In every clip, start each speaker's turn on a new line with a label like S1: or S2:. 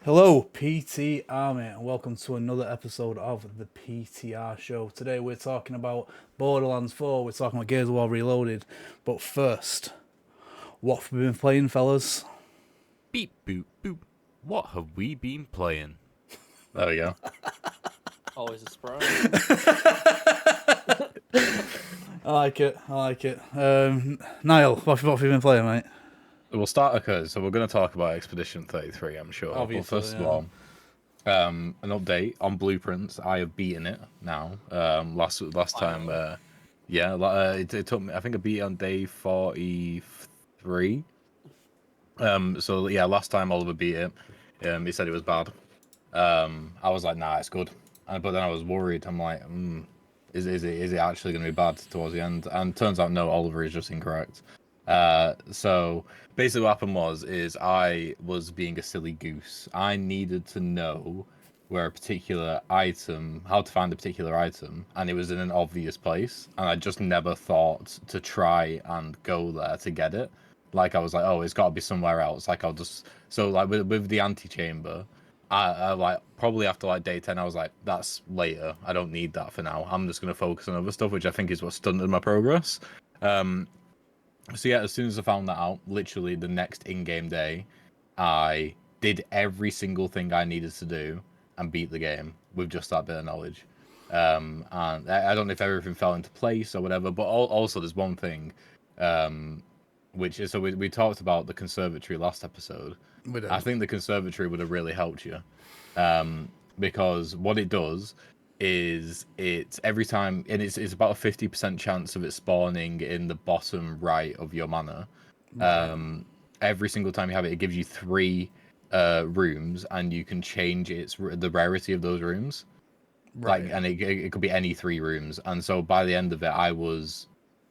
S1: Hello, PTR mate, and welcome to another episode of the PTR show. Today we're talking about Borderlands 4, we're talking about Gears of War Reloaded. But first, what have we been playing, fellas?
S2: Beep boop boop. What have we been playing?
S3: There we go.
S4: Always a surprise.
S1: I like it. Niall, what have you been playing, mate?
S3: We'll start okay. So we're going to talk about Expedition 33, I'm sure.
S1: Obviously,
S3: but first
S1: yeah.
S3: of all, an update on Blueprints. I have beaten it now. Last time, it took me. I think I beat it on day 43. So yeah, last time Oliver beat it. He said it was bad. I was like, nah, it's good. But then I was worried. I'm like, is it actually going to be bad towards the end? And turns out no, Oliver is just incorrect. So basically what happened is I was being a silly goose. I needed to know where a particular item, how to find a particular item, and it was in an obvious place, and I just never thought to try and go there to get it. Like I was like, oh, it's got to be somewhere else. Like I'll just like with the antechamber, I like probably after like day 10, I was like, that's later. I don't need that for now. I'm just gonna focus on other stuff, which I think is what stunted my progress. So yeah, as soon as I found that out, literally the next in-game day, I did every single thing I needed to do and beat the game with just that bit of knowledge. And I don't know if everything fell into place or whatever, but also there's one thing, which is, so we talked about the conservatory last episode. I think the conservatory would have really helped you, because what it does is it's every time, and it's about a 50% chance of it spawning in the bottom right of your mana. Every single time you have it, it gives you 3 rooms, and you can change the rarity of those rooms.
S1: Right.
S3: Like, and it could be any 3 rooms. And so by the end of it,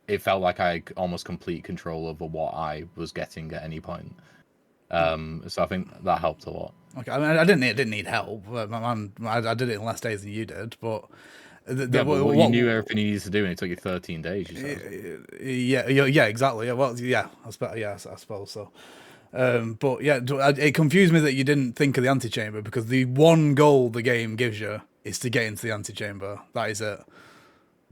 S3: it felt like I had almost complete control over what I was getting at any point. So I think that helped a lot.
S1: Okay, I mean, I didn't need help. I did it in less days than you did, but
S3: you knew everything you needed to do, and it took you 13 days. You said.
S1: Yeah, exactly. Yeah, well, yeah, I suppose so. But yeah, it confused me that you didn't think of the antechamber, because the one goal the game gives you is to get into the antechamber. That is it.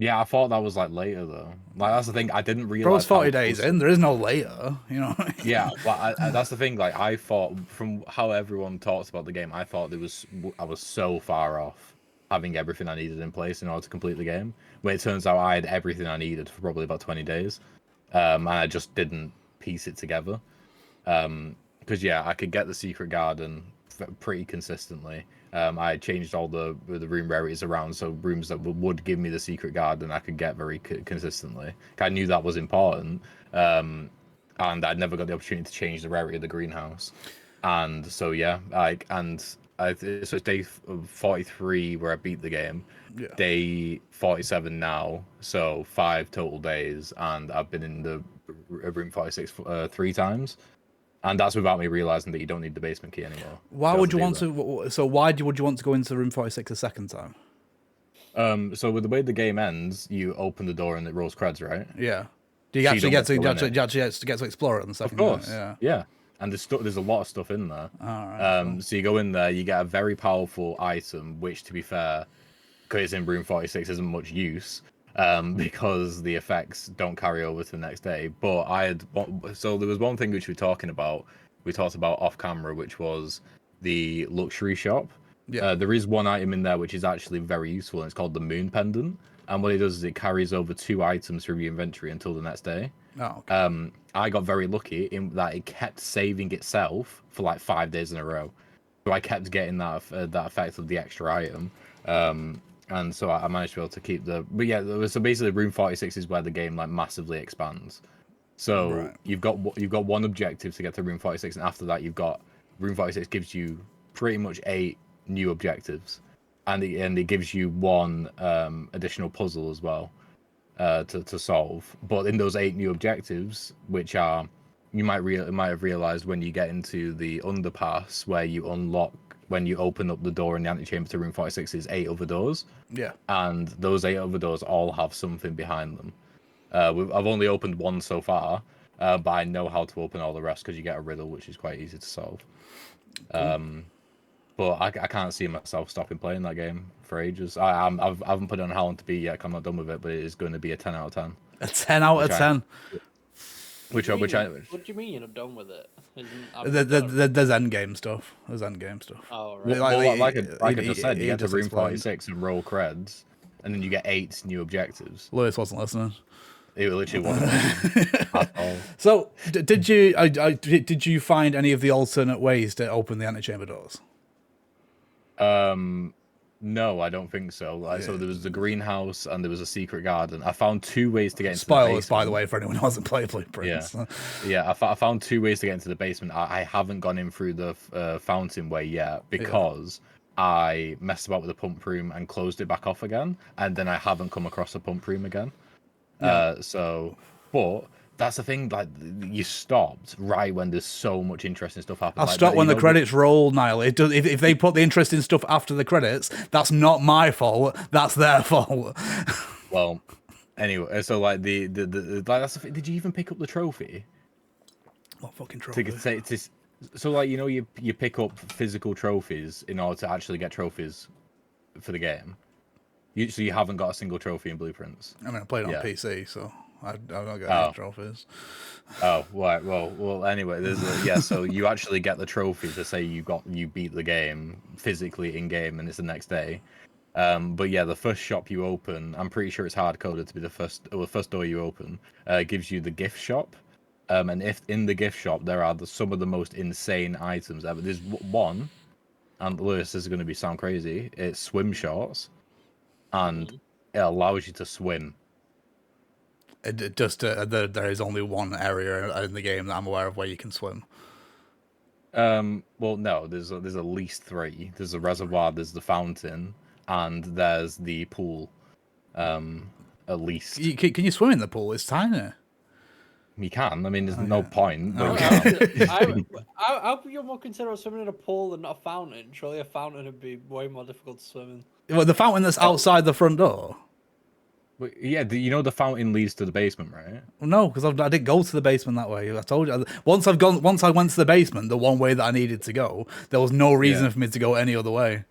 S3: Yeah, I thought that was like later though. Like that's the thing. I didn't realize.
S1: Bro, it's 40 days in. There is no later. You know.
S3: Yeah, well, that's the thing. Like I thought, from how everyone talks about the game, I thought I was so far off having everything I needed in place in order to complete the game. When it turns out I had everything I needed for probably about 20 days, and I just didn't piece it together. Because yeah, I could get the secret garden pretty consistently. I changed all the room rarities around, so rooms that would give me the secret garden I could get very consistently. I knew that was important, and I'd never got the opportunity to change the rarity of the greenhouse. And so yeah, so it's day 43 where I beat the game.
S1: Yeah.
S3: Day 47 now, so 5 total days, and I've been in the room 46 3 times. And that's without me realizing that you don't need the basement key anymore.
S1: Why would you want to? So would you want to go into room 46 a second time?
S3: So with the way the game ends, you open the door and it rolls creds, right?
S1: Yeah. Do you actually get to explore it on the second?
S3: Of course.
S1: Yeah.
S3: Yeah. And there's a lot of stuff in there.
S1: All right. Cool.
S3: So you go in there, you get a very powerful item, which, to be fair, because it's in room 46, isn't much use. Because the effects don't carry over to the next day. But so there was one thing which we talked about off camera, which was the luxury shop.
S1: Yeah.
S3: There is one item in there which is actually very useful, and it's called the moon pendant. And what it does is it carries over 2 items through your inventory until the next day.
S1: Oh, okay.
S3: I got very lucky in that it kept saving itself for like 5 days in a row. So I kept getting that effect of the extra item. And so I managed to be able to keep but yeah, so basically room 46 is where the game like massively expands. So
S1: Right.
S3: you've got one objective to get to room 46, and after that you've got room 46 gives you pretty much 8 new objectives, and it gives you 1 additional puzzle as well to solve. But in those 8 new objectives, which are, you might have realized when you get into the underpass, where you unlock when you open up the door in the antechamber to room 46, is 8 other doors.
S1: Yeah.
S3: And those 8 other doors all have something behind them. I've only opened 1 so far, but I know how to open all the rest, because you get a riddle which is quite easy to solve.
S1: Cool.
S3: but I can't see myself stopping playing that game for ages. I haven't put it on how long to beat yet. I'm not done with it, but it is going to be a 10 out of 10.
S1: A 10 out of 10.
S4: What do you mean you're not done with it?
S1: There's endgame stuff.
S4: Oh, right.
S3: Well, like I
S1: he
S3: just said, you get to
S1: just
S3: room
S1: explained.
S3: 46 and roll creds, and then you get 8 new objectives.
S1: Lewis wasn't listening.
S3: It literally wasn't at all.
S1: So, did you find any of the alternate ways to open the antechamber doors?
S3: No, I don't think so. So there was the greenhouse and there was a secret garden. I found 2 ways to get into the
S1: Spoilers,
S3: basement.
S1: by the way, for anyone who hasn't played Blueprints.
S3: Yeah. I found 2 ways to get into the basement. I haven't gone in through the fountain way yet because I messed about with the pump room and closed it back off again, and then I haven't come across the pump room again. But that's the thing. Like, you stopped right when there's so much interesting stuff happening.
S1: I'll stop when the credits roll, Niall. It does, if they put the interesting stuff after the credits, that's not my fault. That's their fault.
S3: Well, anyway, so like like that's the thing. Did you even pick up the trophy?
S1: What fucking trophy?
S3: So like, you pick up physical trophies in order to actually get trophies for the game. So you haven't got a single trophy in Blueprints.
S1: I mean, I played on PC, so I've not got any trophies.
S3: Oh, right. Well. Anyway, so you actually get the trophy to say you beat the game physically in game, and it's the next day. But yeah, the first shop you open, I'm pretty sure it's hard coded to be the first door you open, gives you the gift shop. And if in the gift shop there are some of the most insane items ever. There's one, and Lewis, this is going to sound crazy. It's swim shorts, and it allows you to swim.
S1: There is only one area in the game that I'm aware of where you can swim.
S3: Well, no, there's at least 3. There's a reservoir, there's the fountain, and there's the pool. At least.
S1: Can you swim in the pool? It's tiny.
S3: You can. I mean, there's no point.
S1: Oh,
S4: How could you more consider swimming in a pool than not a fountain? Surely a fountain would be way more difficult to swim in.
S1: Well, the fountain that's outside the front door.
S3: Yeah, the fountain leads to the basement, right?
S1: No, because I didn't go to the basement that way. I told you. Once I went to the basement, the one way that I needed to go, there was no reason for me to go any other way.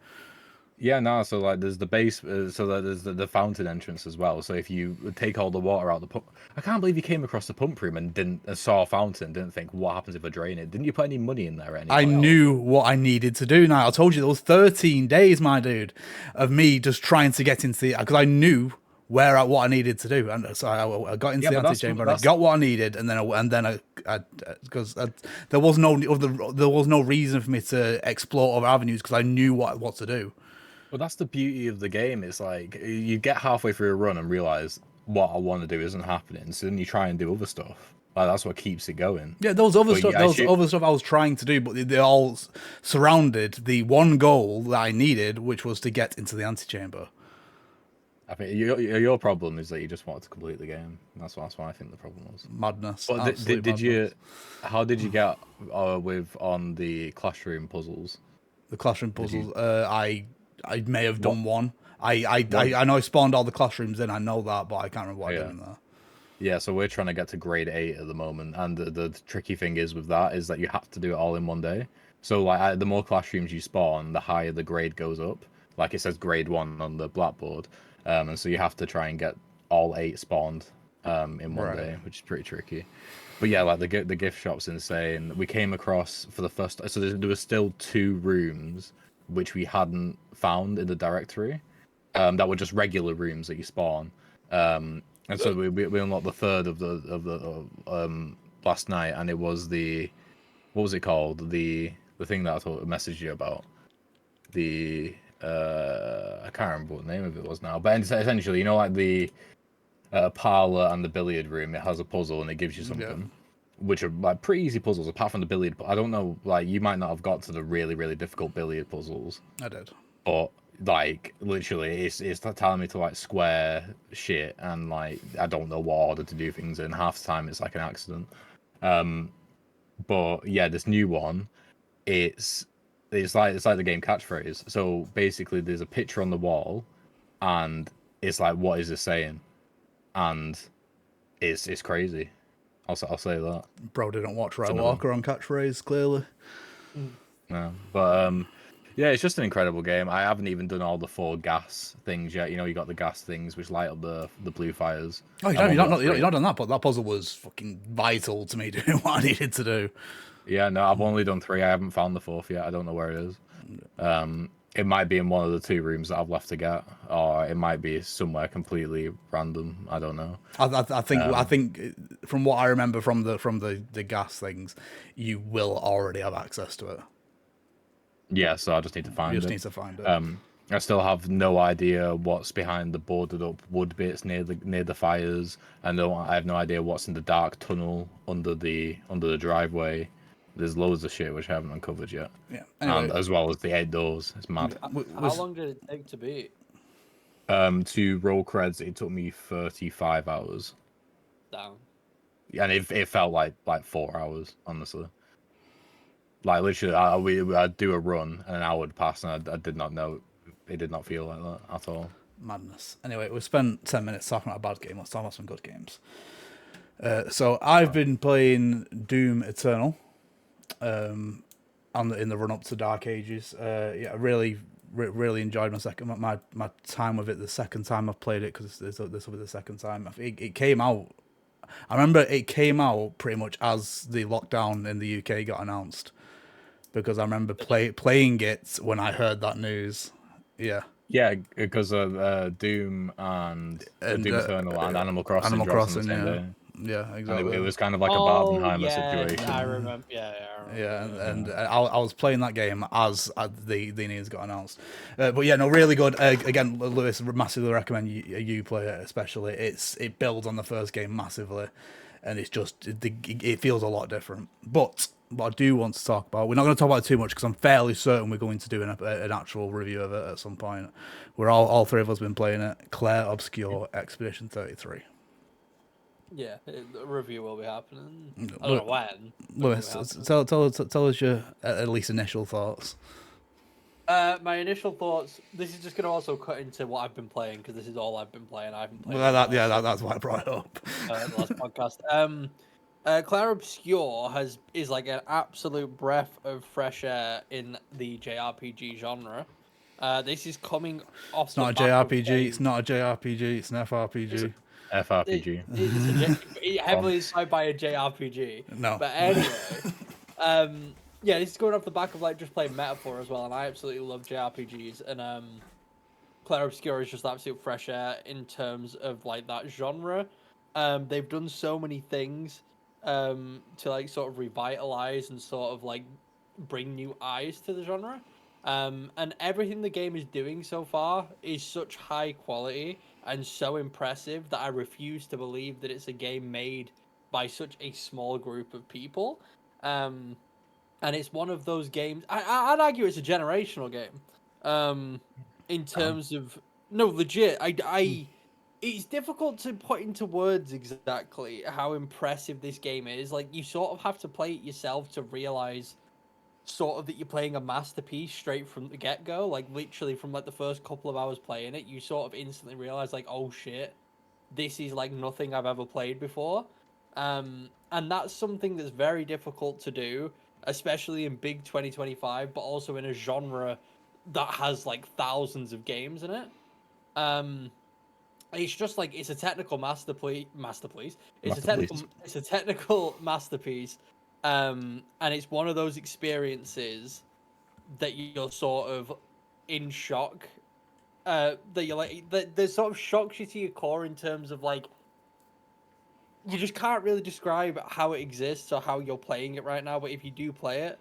S3: Yeah, no. So like, there's the base. So that there's the fountain entrance as well. So if you take all the water out the pump, I can't believe you came across the pump room and saw a fountain. Didn't think, what happens if I drain it? Didn't you put any money in there? Or anything?
S1: I knew what I needed to do. Now I told you there was 13 days, my dude, of me just trying to get into the, because I knew what I needed to do, and so I got into the antechamber and I got what I needed, and then because there was no reason for me to explore other avenues because I knew what to do.
S3: Well, that's the beauty of the game. It's like you get halfway through a run and realize what I want to do isn't happening, so then you try and do other stuff. Like, that's what keeps it going.
S1: Yeah, there was other stuff. There was other stuff I was trying to do, but they all surrounded the one goal that I needed, which was to get into the antechamber.
S3: I think your problem is that you just wanted to complete the game. That's what I think the problem was.
S1: Madness.
S3: But did you? How did you get on the classroom puzzles?
S1: The classroom puzzles. I may have done one. I know I spawned all the classrooms in. I know that, but I can't remember what I did in there.
S3: Yeah, so we're trying to get to grade 8 at the moment, and the tricky thing is with that is that you have to do it all in one day. So like, the more classrooms you spawn, the higher the grade goes up. Like, it says grade 1 on the blackboard, and so you have to try and get all 8 spawned in one day, which is pretty tricky. But yeah, like the gift shop's insane. We came across for the first, so there was still 2 rooms which we hadn't found in the directory, that were just regular rooms that you spawn. And so we unlocked the 3rd of the last night, and it was what was it called? The thing that I messaged you about. I can't remember what the name of it was now, but essentially, like the parlor and the billiard room, it has a puzzle and it gives you something. Which are like pretty easy puzzles, apart from the billiard. I don't know, like, you might not have got to the really, really difficult billiard puzzles.
S1: I did.
S3: But like, literally, it's telling me to like square shit, and like, I don't know what order to do things in. Half the time, it's like an accident. But yeah, this new one, it's like the game catchphrase. So basically, there's a picture on the wall, and it's like, what is this saying? And it's crazy. I'll say that. Bro
S1: didn't watch Red Walker on catchphrase, clearly.
S3: No, but Yeah, it's just an incredible game. I haven't even done all the 4 gas things yet. You know, you got the gas things which light up the blue fires.
S1: Oh,
S3: I've only got
S1: you're
S3: 3.
S1: not done that, but that puzzle was fucking vital to me doing what I needed to do.
S3: Yeah, no, I've only done 3. I haven't found the 4th yet. I don't know where it is. It might be in one of the 2 rooms that I've left to get, or it might be somewhere completely random. I don't know.
S1: I think from what I remember from the gas things, you will already have access to it.
S3: Yeah, so I just need to find
S1: You
S3: it.
S1: just need to find it.
S3: I still have no idea what's behind the boarded up wood bits near the fires. I have no idea what's in the dark tunnel under the driveway. There's loads of shit which I haven't uncovered yet.
S1: Yeah. Anyway,
S3: And as well as the 8 doors. It's mad.
S4: How long did it take to beat?
S3: To roll creds, it took me 35 hours.
S4: Down.
S3: And it felt like 4 hours, honestly. Like literally, I'd do a run and an hour would pass, and I did not know. It did not feel like that at all.
S1: madness. Anyway, we spent 10 minutes talking about a bad game. Let's talk about some good games. So I've been playing Doom Eternal, in the run up to Dark Ages. Yeah, I really enjoyed my time with it. The second time I've played it, because this will be the second time. It came out. I remember it came out pretty much as the lockdown in the UK got announced, because I remember playing it when I heard that news. Yeah.
S3: Yeah, because of Doom and Doom Eternal and Animal Crossing.
S1: Animal
S3: dropped on
S1: Crossing,
S3: the same
S1: yeah.
S3: day.
S1: Yeah,
S3: And
S1: exactly.
S3: it was kind of like a
S4: Oh,
S3: Barbenheimer
S4: yeah,
S3: situation.
S4: I remember. Yeah, I remember.
S1: Yeah, and I was playing that game as the news got announced. But yeah, no, really good. Again, Lewis, massively recommend you play it, especially. It builds on the first game massively, and it's just it feels a lot different. But what I do want to talk about, we're not going to talk about it too much, because I'm fairly certain we're going to do an actual review of it at some point. We're all 3 of us been playing it. Claire Obscure Expedition 33.
S4: Yeah, the review will be happening. I don't know when.
S1: Lewis, tell us your at least initial thoughts.
S4: My initial thoughts. This is just going to also cut into what I've been playing, because this is all I've been playing. I haven't played.
S1: That's why I brought it up.
S4: The last podcast. Claire Obscure is like an absolute breath of fresh air in the JRPG genre. This is coming off.
S1: It's not a JRPG. It's not a JRPG. It's an FRPG.
S3: FRPG.
S4: It's heavily inspired by a JRPG.
S1: No.
S4: But anyway, yeah, this is going off the back of like just playing Metaphor as well, and I absolutely love JRPGs. And Claire Obscure is just absolute fresh air in terms of like that genre. They've done so many things to like sort of revitalize and sort of like bring new eyes to the genre. And everything the game is doing so far is such high quality and so impressive that I refuse to believe that it's a game made by such a small group of people. And it's one of those games. I'd argue it's a generational game. In terms of no, legit. It's difficult to put into words exactly how impressive this game is. Like, you sort of have to play it yourself to realize sort of that you're playing a masterpiece straight from the get-go. Like, literally from like the first couple of hours playing it, you sort of instantly realize like, oh shit, this is like nothing I've ever played before. And that's something that's very difficult to do, especially in big 2025, but also in a genre that has like thousands of games in it. It's just like it's a technical masterpiece. It's a technical masterpiece. And it's one of those experiences that you're sort of in shock. That you're like that sort of shocks you to your core in terms of like you just can't really describe how it exists or how you're playing it right now. But if you do play it,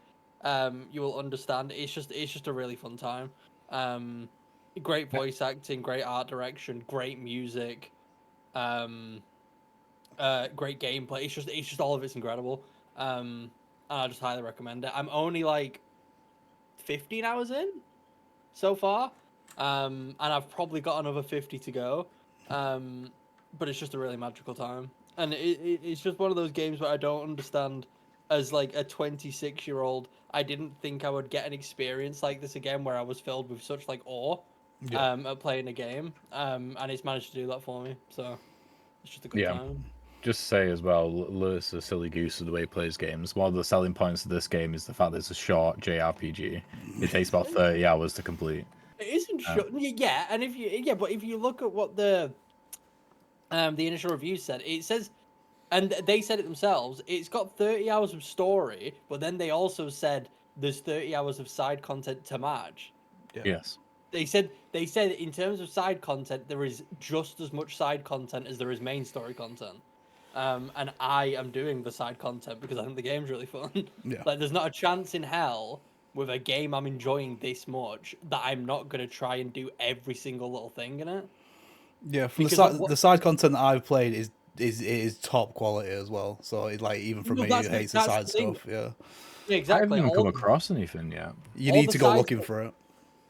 S4: you will understand. It's just a really fun time. Great voice acting, great art direction, great music, great gameplay. It's just all of it's incredible. And I just highly recommend it. I'm only like 15 hours in so far, and I've probably got another 50 to go. But it's just a really magical time, and it's just one of those games where I don't understand. As like a 26-year-old, I didn't think I would get an experience like this again, where I was filled with such like awe, at playing a game. And it's managed to do that for me. So it's just a good time.
S3: just say as well, Lewis is a silly goose of the way he plays games. One of the selling points of this game is the fact that it's a short JRPG. It takes about 30 hours to complete.
S4: It isn't short. Yeah, and but if you look at what the initial review said, it says, and they said it themselves, it's got 30 hours of story, but then they also said there's 30 hours of side content to match.
S1: Yeah.
S3: Yes.
S4: They said in terms of side content, there is just as much side content as there is main story content. And I am doing the side content because I think the game's really fun.
S1: Yeah.
S4: Like, there's not a chance in hell with a game I'm enjoying this much that I'm not gonna try and do every single little thing in it.
S1: Yeah, from
S4: Because
S1: the side content that I've played is top quality as well. So it, like, even for
S4: No,
S1: me
S4: that's
S1: who
S4: the-
S1: hates the
S4: that's
S1: side
S4: the thing.
S1: stuff, yeah,
S4: Yeah,
S3: I
S4: exactly.
S3: haven't even come across anything yet.
S1: you
S4: all
S1: need
S4: the
S1: to go
S4: side
S1: looking
S4: stuff-
S1: for it.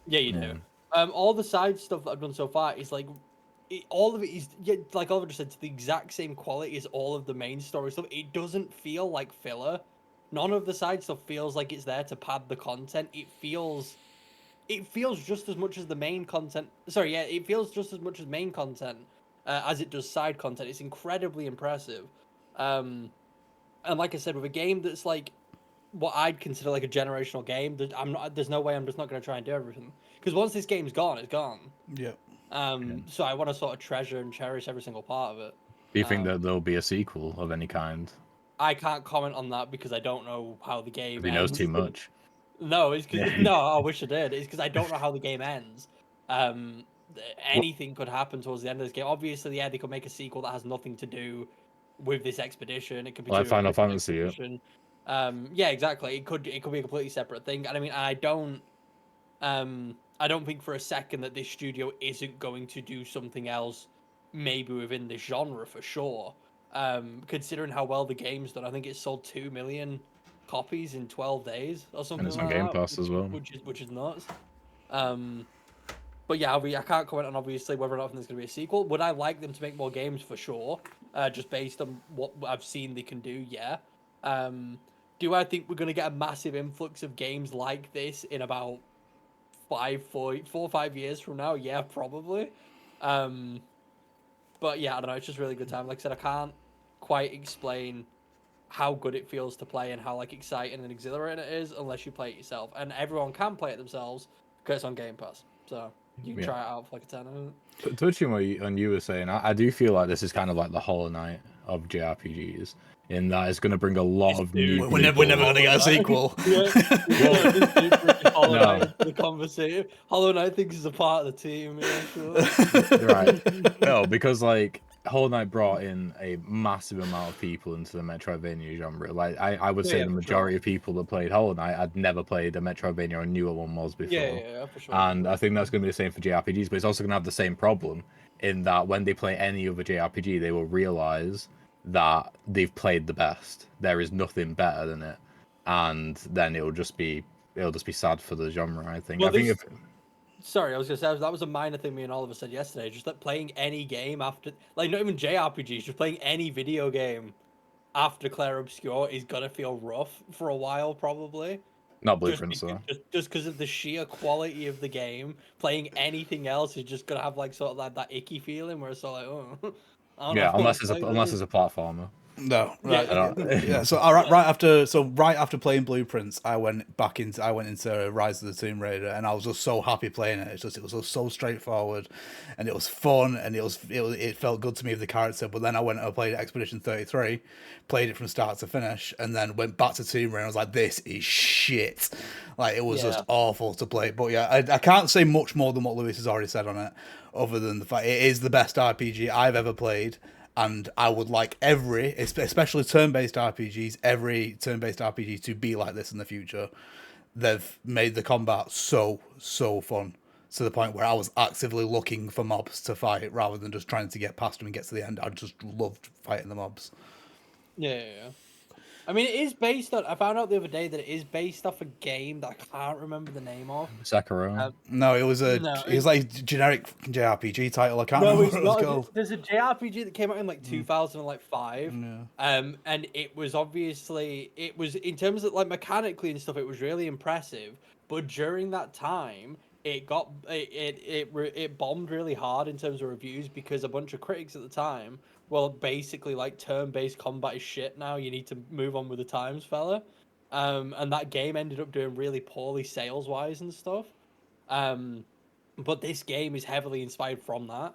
S4: Yeah, you do.
S3: Yeah.
S4: All the side stuff that I've done so far is like, all of it is, yeah, like Oliver just said, to the exact same quality as all of the main story stuff. It doesn't feel like filler. None of the side stuff feels like it's there to pad the content. It feels just as much as the main content. Sorry, yeah, it feels just as much as main content as it does side content. It's incredibly impressive. And like I said, with a game that's like what I'd consider like a generational game, there's no way I'm just not going to try and do everything. Because once this game's gone, it's gone.
S1: Yeah.
S4: So I want to sort of treasure and cherish every single part of it.
S3: Do you think that there'll be a sequel of any kind?
S4: I can't comment on that because I don't know how the game
S3: He knows
S4: ends.
S3: too much.
S4: No, it's because no, I wish I did. It's because I don't know how the game ends. Anything could happen towards the end of this game. Obviously, yeah, they could make a sequel that has nothing to do with this expedition. It could be
S3: Like
S4: to do with
S3: Final
S4: a different
S3: Fantasy, yeah.
S4: expedition. Yeah, exactly. It could be a completely separate thing. And I mean, I don't think for a second that this studio isn't going to do something else, maybe within this genre for sure. Considering how well the game's done, I think it sold 2 million copies in 12 days or something
S3: And it's
S4: like
S3: on Game
S4: that,
S3: Pass as well.
S4: which is nuts. But yeah, I can't comment on obviously whether or not there's going to be a sequel. Would I like them to make more games for sure? Just based on what I've seen they can do, yeah. Do I think we're going to get a massive influx of games like this in about 4 or 5 years from now? Yeah, probably. But yeah, I don't know. It's just a really good time. Like I said, I can't quite explain how good it feels to play and how like exciting and exhilarating it is unless you play it yourself. And everyone can play it themselves because it's on Game Pass. So you can try it out for like a tenner.
S3: Touching on you were saying, I do feel like this is kind of like the Hollow Knight of JRPGs, in that it's going to bring a lot of new.
S1: We're never going to get a sequel.
S4: Hollow Knight the conversation. Hollow Knight thinks he's a part of the team. Yeah, sure.
S3: Right. No, because like Hollow Knight brought in a massive amount of people into the Metroidvania genre. Like I would say the majority of people that played Hollow Knight had never played a Metroidvania or knew what one was before.
S4: Yeah, for sure.
S3: And I think that's going to be the same for JRPGs, but it's also going to have the same problem in that when they play any other JRPG, they will realize that they've played the best. There is nothing better than it, and then it'll just be sad for the genre. I think.
S4: Well,
S3: I think if
S4: Sorry, I was gonna say that was a minor thing me and Oliver said yesterday. Just that playing any game after, like, not even JRPGs, just playing any video game after Clair Obscur is gonna feel rough for a while, probably.
S3: not Blueprints though.
S4: Just because of the sheer quality of the game, playing anything else is just gonna have like sort of like that icky feeling where it's sort of like, oh, I don't know if I
S3: Unless
S4: wanna
S3: it's a platformer.
S1: No, right.
S4: Yeah.
S1: Yeah. So right after playing Blueprints, I went into Rise of the Tomb Raider, and I was just so happy playing it. It was just so straightforward, and it was fun, and it felt good to me with the character. But then I went and played Expedition 33, played it from start to finish, and then went back to Tomb Raider. And I was like, this is shit. Like, it was just awful to play. But yeah, I can't say much more than what Lewis has already said on it, other than the fact it is the best RPG I've ever played. And I would like especially turn-based RPGs, every turn-based RPG to be like this in the future. They've made the combat so fun, to the point where I was actively looking for mobs to fight rather than just trying to get past them and get to the end. I just loved fighting the mobs.
S4: Yeah. I mean, it is based on. I found out the other day that it is based off a game that I can't remember the name of.
S3: Sakura.
S1: No, it was it was like generic JRPG title. I can't remember what it was called.
S4: There's a JRPG that came out in like 2005.
S1: Yeah.
S4: And it was obviously in terms of like mechanically and stuff, it was really impressive. But during that time, it bombed really hard in terms of reviews because a bunch of critics at the time well, basically, like, turn-based combat is shit now. You need to move on with the times, fella. And that game ended up doing really poorly sales-wise and stuff. But this game is heavily inspired from that.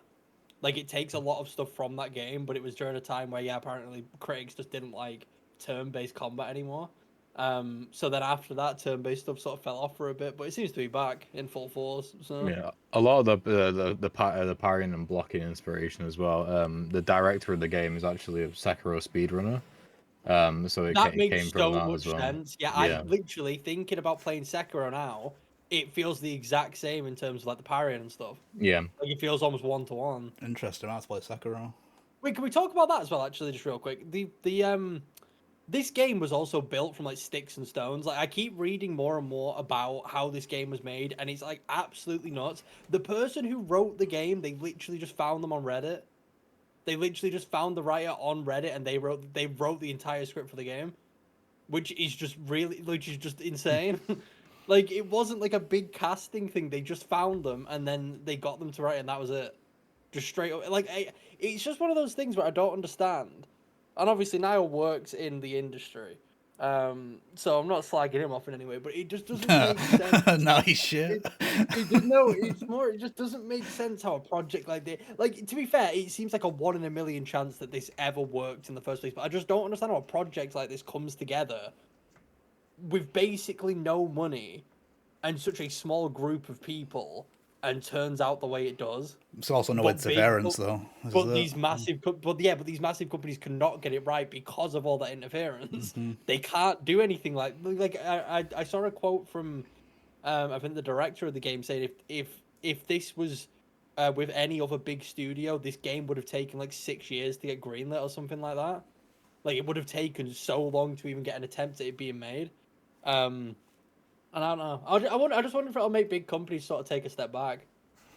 S4: Like, it takes a lot of stuff from that game, but it was during a time where, yeah, apparently critics just didn't like turn-based combat anymore. So then after that, turn-based stuff sort of fell off for a bit, but it seems to be back in full force. So
S3: Yeah, a lot of the parrying and blocking inspiration as well. The director of the game is actually a Sekiro speedrunner. So
S4: that
S3: it
S4: makes
S3: came from
S4: so
S3: that as
S4: much
S3: well.
S4: sense. Yeah, I
S3: Yeah,
S4: literally thinking about playing Sekiro now, it feels the exact same in terms of like the parrying and stuff.
S3: yeah.
S4: Like it feels almost one to one.
S1: Interesting. I have to play Sekiro.
S4: Wait, can we talk about that as well? Actually, just real quick. The this game was also built from like sticks and stones. Like I keep reading more and more about how this game was made, and it's like absolutely nuts. The person who wrote the game, they literally just found them on Reddit. They literally just found the writer on Reddit, and they wrote the entire script for the game, which is just insane. Like it wasn't like a big casting thing. They just found them, and then they got them to write, and that was it. Just straight up, like it's just one of those things where I don't understand. And obviously Niall works in the industry, so I'm not slagging him off in any way, but it just doesn't make sense.
S1: Nice shit.
S4: No, it's more. It just doesn't make sense how a project like this. Like to be fair, it seems like a 1 in a million chance that this ever worked in the first place. But I just don't understand how a project like this comes together with basically no money and such a small group of people and turns out the way it does.
S1: It's also no
S4: But
S1: interference, though. This is
S4: but
S1: it.
S4: these massive, but these massive companies cannot get it right because of all that interference. They can't do anything like I saw a quote from, I think the director of the game saying if this was with any other big studio, this game would have taken like 6 years to get greenlit or something like that. Like it would have taken so long to even get an attempt at it being made. And I don't know. I just wonder if it'll make big companies sort of take a step back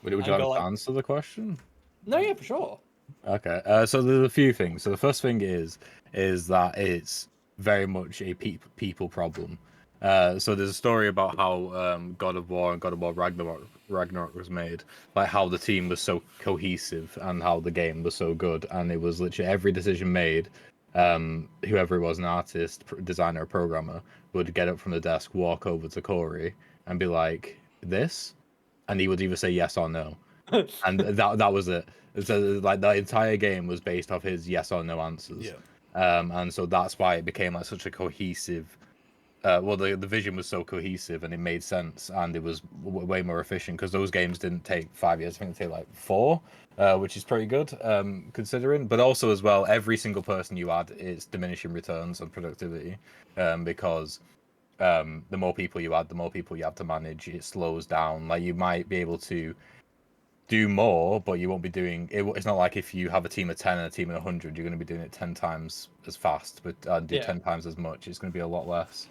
S3: Would you
S4: and
S3: like
S4: go
S3: to
S4: like,
S3: answer the question?
S4: no, yeah, for sure.
S3: Okay. So there's a few things. So the first thing is that it's very much a people problem. So there's a story about how God of War and God of War Ragnarok was made, like how the team was so cohesive and how the game was so good, and it was literally every decision made. Whoever it was, an artist, designer, or programmer, would get up from the desk, walk over to Corey, and be like, "This," and he would either say yes or no, and that was it. So like the entire game was based off his yes or no answers.
S1: Yeah.
S3: And so that's why it became like such a cohesive. Well, the vision was so cohesive and it made sense, and it was way more efficient because those games didn't take 5 years. I think they take like 4, which is pretty good considering. But also as well, every single person you add is diminishing returns on productivity, because the more people you add, the more people you have to manage. It slows down. Like you might be able to do more, but you won't be doing it. It's not like if you have a team of 10 and a team of 100, you're going to be doing it 10 times as fast, but do
S4: Yeah.
S3: 10 times as much. It's going to be a lot less.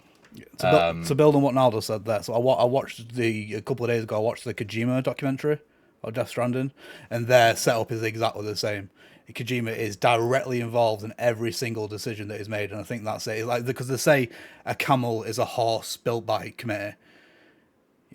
S1: To build on what Naldo said there, so I watched a couple of days ago. I watched the Kojima documentary of Death Stranding, and their setup is exactly the same. Kojima is directly involved in every single decision that is made, and I think that's it. Like because they say a camel is a horse built by a committee.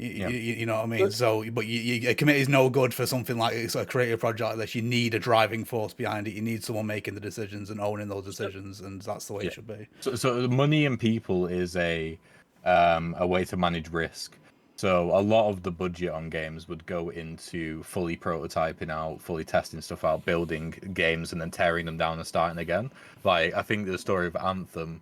S1: You know what I mean? So, but a committee is no good for something like it's a creative project like this. You need a driving force behind it. You need someone making the decisions and owning those decisions, and that's the way it should be.
S3: So money and people is a way to manage risk. So a lot of the budget on games would go into fully prototyping out, fully testing stuff out, building games, and then tearing them down and starting again. Like I think the story of Anthem,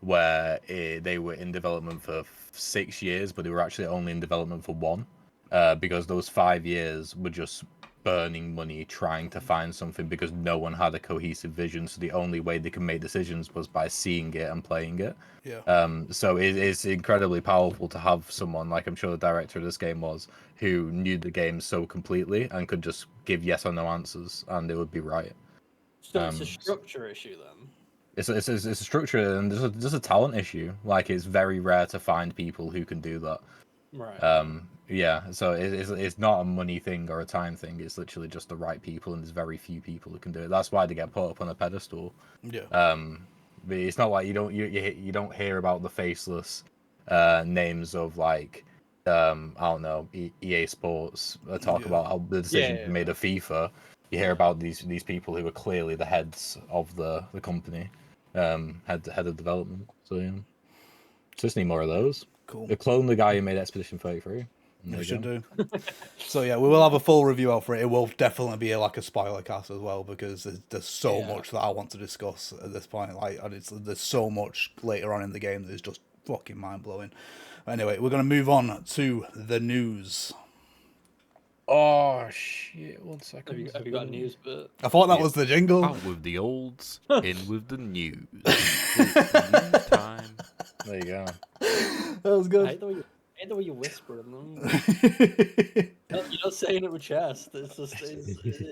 S3: where they were in development for 6 years, but they were actually only in development for 1, because those 5 years were just burning money trying to find something because no one had a cohesive vision. So the only way they could make decisions was by seeing it and playing it.
S1: Yeah.
S3: So it's incredibly powerful to have someone like I'm sure the director of this game was, who knew the game so completely and could just give yes or no answers and it would be right.
S4: So it's a structure issue then.
S3: It's a structure and there's a talent issue. Like it's very rare to find people who can do that.
S4: Right.
S3: Yeah. So it's not a money thing or a time thing. It's literally just the right people, and there's very few people who can do it. That's why they get put up on a pedestal.
S1: Yeah.
S3: But it's not like you don't hear about the faceless names of like I don't know EA Sports talk about how the decision made of FIFA. you hear about these people who are clearly the heads of the company, head of development. So yeah, just need more of those.
S1: Cool.
S3: Clone the guy who made Expedition 33.
S1: We should do. So yeah, we will have a full review out for it. It will definitely be like a spoiler cast as well, because there's so much that I want to discuss at this point. Like, and there's so much later on in the game that is just fucking mind blowing. Anyway, we're gonna move on to the news.
S3: Oh shit! 1 second.
S4: Have you got news? But
S1: I thought that was the jingle.
S2: Out with the olds, in with the news. News time.
S3: There you go.
S1: That was
S4: I
S1: good.
S4: hate the way you whisper them. You're not saying it with chest. It's just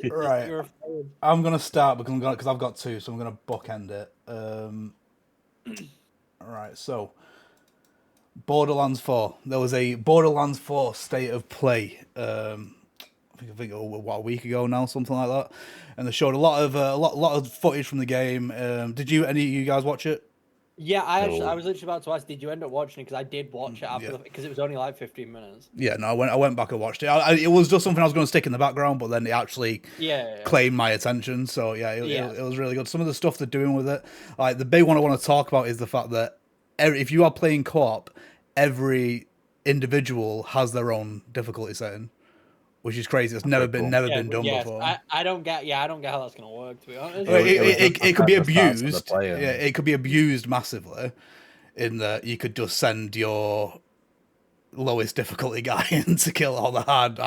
S1: Right.
S4: You're afraid.
S1: I'm gonna start because I've got two, so I'm gonna bookend it. Right, so Borderlands 4. There was a Borderlands 4 state of play. I think what, a week ago now, something like that, and they showed a lot of footage from the game. Did any of you guys watch it?
S4: Yeah, I was literally about to ask, did you end up watching it? Because I did watch it after because it was only like 15 minutes.
S1: Yeah, no, I went back and watched it. It was just something I was going to stick in the background, but then it actually claimed my attention. So yeah, it was really good. Some of the stuff they're doing with it, like the big one I want to talk about is the fact that if you are playing co-op, every individual has their own difficulty setting, which is crazy. It's never been done before.
S4: I don't get how that's gonna work, to be honest.
S1: It could be abused.
S3: Yeah,
S1: it could be abused massively, in that you could just send your lowest difficulty guy in to kill all the hard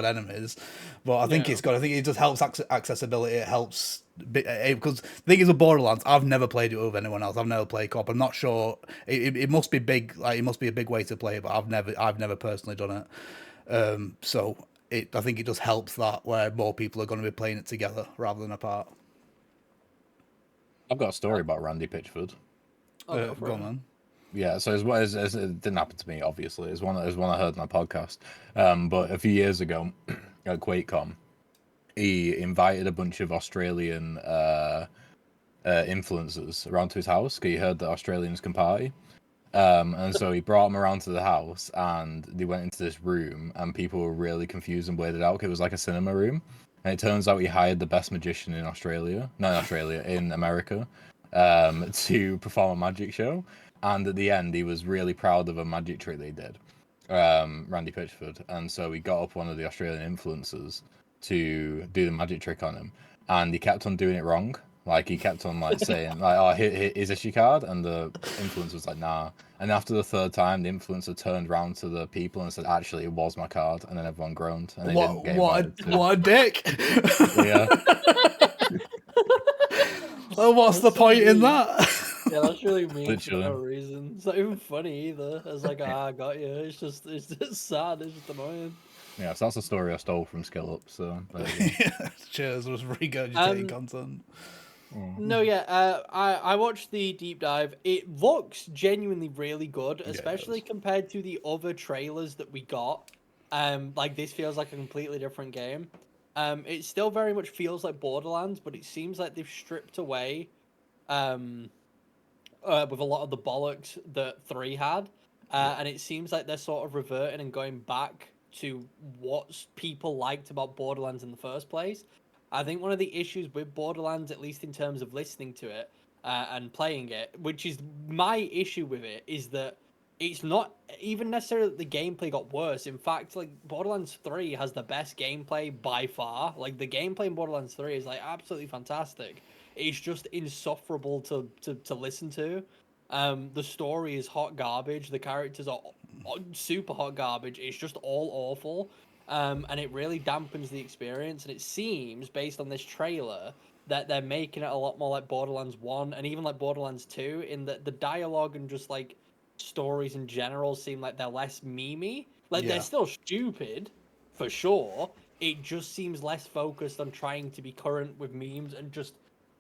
S1: enemies. But I think it just helps accessibility. It helps because the thing is with Borderlands, I've never played it with anyone else. I've never played co-op. I'm not sure. It must be big. Like, it must be a big way to play, but I've never personally done it. So I think it just helps that where more people are going to be playing it together rather than apart.
S3: I've got a story about Randy Pitchford.
S1: Go on, man.
S3: Yeah, so as it didn't happen to me, obviously. It's one I heard on a podcast. But a few years ago at QuakeCon, he invited a bunch of Australian influencers around to his house because he heard that Australians can party. And so he brought them around to the house, and they went into this room, and people were really confused and weirded out. It was like a cinema room, and it turns out he hired the best magician in in America, to perform a magic show. And at the end, he was really proud of a magic trick they did, Randy Pitchford. And so he got up one of the Australian influencers to do the magic trick on him, and he kept on doing it wrong. Like, he kept on saying, like, "Oh, is this your card?" And the influencer was like, "Nah." And after the third time, the influencer turned around to the people and said, "Actually, it was my card." And then everyone groaned. And they didn't get
S1: what a dick!
S3: Yeah.
S1: Well, what's the point in that?
S4: Yeah, that's really mean
S3: Literally.
S4: for no reason. It's not even funny either. It's like, I got you. It's just sad. It's just annoying.
S3: Yeah, so that's a story I stole from Skill Up. So there you go.
S1: Cheers, it was regurgitating content.
S4: No, I watched the deep dive. It looks genuinely really good, especially compared to the other trailers that we got. Like, this feels like a completely different game. It still very much feels like Borderlands, but it seems like they've stripped away with a lot of the bollocks that 3 had. And it seems like they're sort of reverting and going back to what people liked about Borderlands in the first place. I think one of the issues with Borderlands, at least in terms of listening to it and playing it, which is my issue with it, is that it's not even necessarily that the gameplay got worse. In fact, like, Borderlands 3 has the best gameplay by far. Like, the gameplay in Borderlands 3 is, like, absolutely fantastic. It's just insufferable to listen to. The story is hot garbage. The characters are super hot garbage. It's just all awful. And it really dampens the experience. And it seems, based on this trailer, that they're making it a lot more like Borderlands 1 and even like Borderlands 2, in that the dialogue and just, like, stories in general seem like they're less memey. Like, they're still stupid, for sure. It just seems less focused on trying to be current with memes and just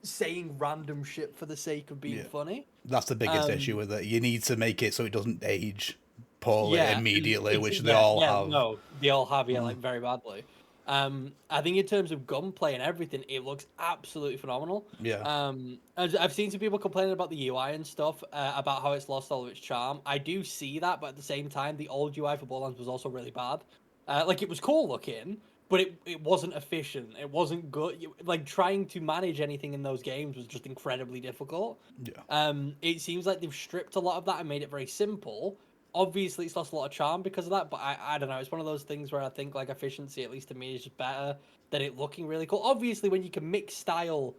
S4: saying random shit for the sake of being funny.
S1: That's the biggest issue with it. You need to make it so it doesn't age poorly immediately, which they all have.
S4: No, they all have, like, very badly. I think in terms of gunplay and everything, it looks absolutely phenomenal.
S1: Yeah.
S4: I've seen some people complaining about the UI and stuff, about how it's lost all of its charm. I do see that, but at the same time, the old UI for Borderlands was also really bad. Like, it was cool looking, but it wasn't efficient. It wasn't good. Like trying to manage anything in those games was just incredibly difficult.
S1: Yeah.
S4: It seems like they've stripped a lot of that and made it very simple. Obviously, it's lost a lot of charm because of that, but I don't know. It's one of those things where I think like efficiency, at least to me, is just better than it looking really cool. Obviously, when you can mix style,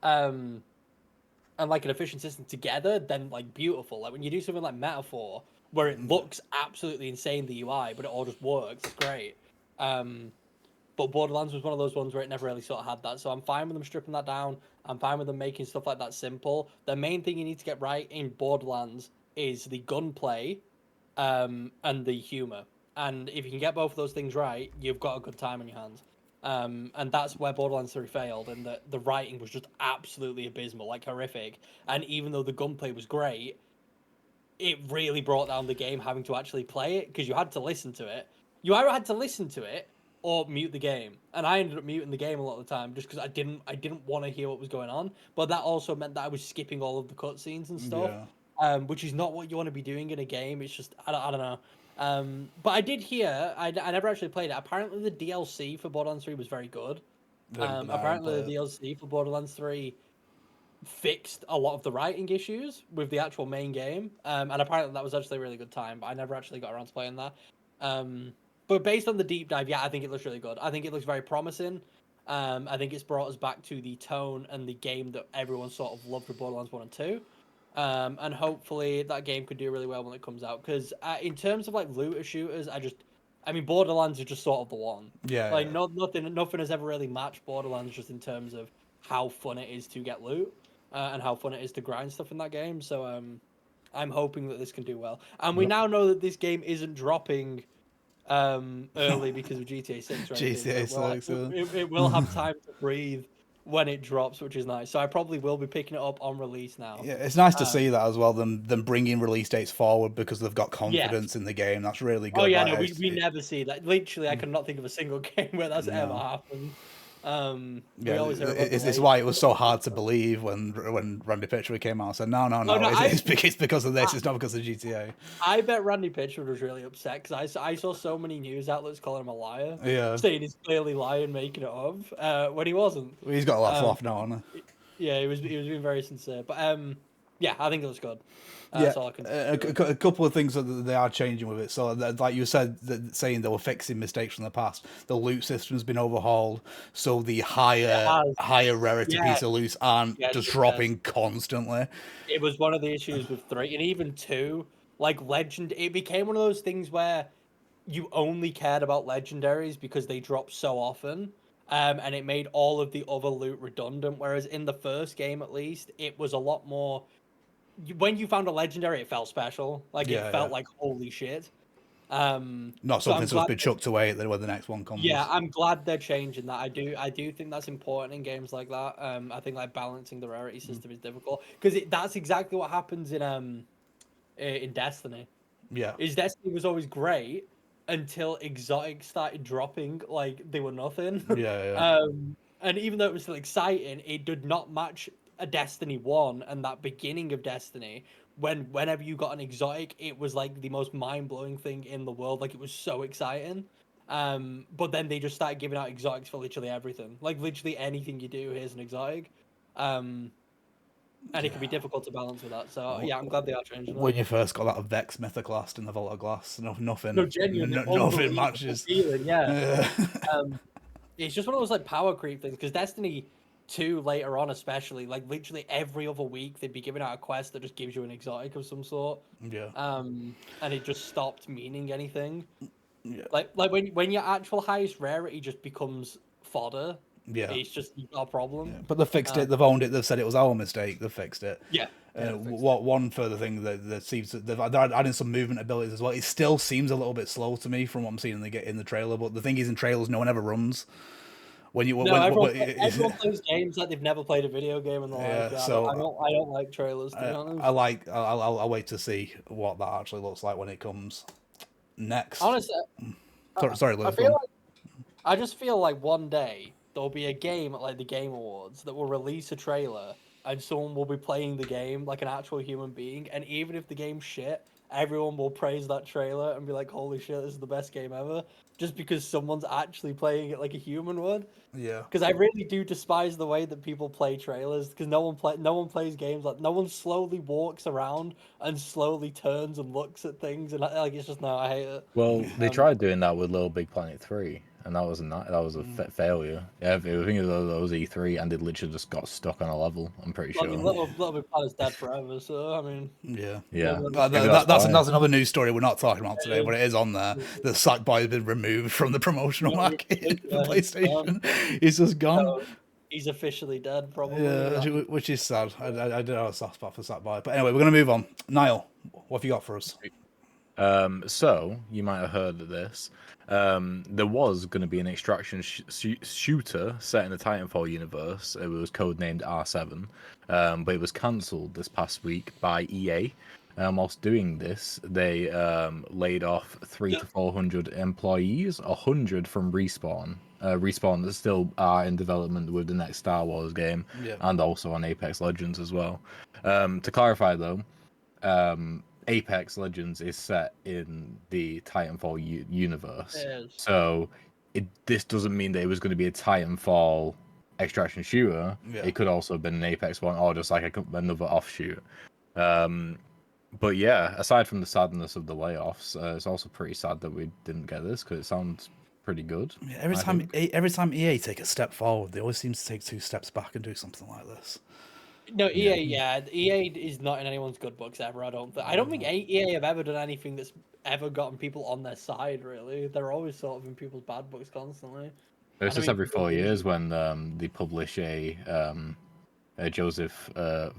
S4: and like an efficient system together, then like beautiful. Like when you do something like Metaphor, where it looks absolutely insane the UI, but it all just works. It's great. But Borderlands was one of those ones where it never really sort of had that. So I'm fine with them stripping that down. I'm fine with them making stuff like that simple. The main thing you need to get right in Borderlands is the gunplay, and the humor. And if you can get both of those things right, you've got a good time on your hands. And that's where Borderlands 3 failed, and the writing was just absolutely abysmal, like horrific. And even though the gunplay was great, it really brought down the game having to actually play it because you had to listen to it. You either had to listen to it or mute the game, and I ended up muting the game a lot of the time just because I didn't want to hear what was going on. But that also meant that I was skipping all of the cutscenes and stuff, which is not what you want to be doing in a game. It's just I don't know. But I did hear I never actually played it. Apparently, the DLC for Borderlands 3 was very good. Apparently, the DLC for Borderlands 3 fixed a lot of the writing issues with the actual main game, and apparently that was actually a really good time. But I never actually got around to playing that. But based on the deep dive, yeah, I think it looks really good. I think it looks very promising. I think it's brought us back to the tone and the game that everyone sort of loved with Borderlands 1 and 2. And hopefully that game could do really well when it comes out. Because in terms of like looter shooters, I mean, Borderlands is just sort of the one.
S1: Yeah.
S4: Like nothing has ever really matched Borderlands just in terms of how fun it is to get loot, and how fun it is to grind stuff in that game. So I'm hoping that this can do well. And we now know that this game isn't dropping early because of GTA 6 or anything.
S1: GTA
S4: So it
S1: 6,
S4: it will have time to breathe when it drops, which is nice. So I probably will be picking it up on release now.
S1: Yeah, it's nice to see that as well. Them bringing release dates forward because they've got
S4: Yeah.
S1: confidence in the game. That's really good.
S4: Oh yeah,
S1: Like,
S4: no, we never see that. Literally, I cannot think of a single game where that's ever happened. We
S1: yeah,
S4: always hear about
S1: it's
S4: delays.
S1: why it was so hard to believe when Randy Pitchford came out and said, no,
S4: no,
S1: it's because of this. It's not because of GTA.
S4: I bet Randy Pitchford was really upset because I saw so many news outlets calling him a liar.
S1: Yeah.
S4: Saying he's clearly lying, making it up, when he wasn't.
S1: Well, he's got a laugh off now, hasn't he?
S4: Yeah, he was being very sincere. But yeah, I think it was good.
S1: Yeah,
S4: That's all I can say.
S1: a couple of things that they are changing with it. So, like you said, saying they were fixing mistakes from the past. The loot system's been overhauled, so the higher rarity
S4: Yeah.
S1: piece of loot aren't just
S4: Yes.
S1: dropping constantly.
S4: It was one of the issues with 3 and even 2. Like Legend, it became one of those things where you only cared about legendaries because they dropped so often. And it made all of the other loot redundant. Whereas in the first game, at least, it was a lot more. When you found a legendary, it felt special. Like it felt like holy shit.
S1: Not something that's been chucked away when the next one comes.
S4: Yeah, I'm glad they're changing that. I do think that's important in games like that. I think like balancing the rarity system is difficult because that's exactly what happens in Destiny.
S1: Yeah.
S4: Is Destiny was always great until exotics started dropping like they were nothing.
S1: Yeah.
S4: And even though it was still exciting, it did not match a Destiny 1 and that beginning of Destiny. Whenever you got an exotic, it was like the most mind-blowing thing in the world. Like it was so exciting. But then they just started giving out exotics for literally everything. Like literally anything you do, here's an exotic. And it can be difficult to balance with that. So yeah, I'm glad they are changing that.
S1: When you first got that Vex Mythoclast in the Vault of Glass, nothing.
S4: No, genuinely,
S1: Nothing matches.
S4: Feeling, yeah. It's just one of those like power creep things because Destiny 2 later on, especially, like literally every other week they'd be giving out a quest that just gives you an exotic of some sort.
S1: Yeah.
S4: And it just stopped meaning anything.
S1: Yeah.
S4: Like when your actual highest rarity just becomes fodder.
S1: Yeah.
S4: It's just you've got a problem.
S1: Yeah. But they've fixed it. They've owned it. They've said it was our mistake. They've fixed it.
S4: Yeah.
S1: One further thing that seems they're adding some movement abilities as well. It still seems a little bit slow to me from what I'm seeing in the trailer. But the thing is, in trailers, no one ever runs.
S4: Everyone plays games like they've never played a video game in their life. Yeah,
S1: so
S4: I don't like trailers. To be honest,
S1: I'll wait to see what that actually looks like when it comes next.
S4: Honestly,
S1: sorry, Lewis.
S4: I just feel like one day there'll be a game at like the Game Awards that will release a trailer and someone will be playing the game like an actual human being, and even if the game's shit, everyone will praise that trailer and be like, "Holy shit, this is the best game ever." just because someone's actually playing it like a human would.
S1: Yeah.
S4: Because I really do despise the way that people play trailers. Because no one plays games like no one slowly walks around and slowly turns and looks at things and like it's just no, I hate it.
S3: Well, they tried doing that with Little Big Planet 3, and that was a failure. Yeah, I think it was E3, and it literally just got stuck on a level. I'm pretty
S4: Well, I
S3: sure.
S4: mean, Little Big Planet's dead forever, so I mean,
S1: Yeah.
S3: Yeah,
S4: maybe
S1: That's
S3: fine.
S1: another news story we're not talking about today,
S4: Yeah.
S1: but it is on there. The Sackboy has been removed from the promotional market for
S4: Yeah, he's gone.
S1: PlayStation. He's just gone.
S4: So, he's officially dead, probably.
S1: Yeah, which is sad. I did have a soft spot for Sackboy. But anyway, we're going to move on. Niall, what have you got for us?
S3: So you might have heard of this. There was going to be an extraction shooter set in the Titanfall universe. It was codenamed R7, but it was cancelled this past week by EA. Whilst doing this, they laid off 300 to 400 employees, 100 from Respawn. Respawn that still are in development with the next Star Wars game,
S1: Yeah.
S3: and also on Apex Legends as well. To clarify though, Apex Legends is set in the Titanfall universe.
S4: It is.
S3: So this doesn't mean that it was going to be a Titanfall extraction shooter.
S1: Yeah.
S3: It could also have been an Apex one, or just like another offshoot. But yeah, aside from the sadness of the layoffs, it's also pretty sad that we didn't get this because it sounds pretty good.
S1: Yeah, every time EA take a step forward, they always seem to take 2 steps back and do something like this.
S4: No, EA is not in anyone's good books ever. I don't think EA have ever done anything that's ever gotten people on their side. Really, they're always sort of in people's bad books constantly.
S3: It's just every 4 years when they publish a Joseph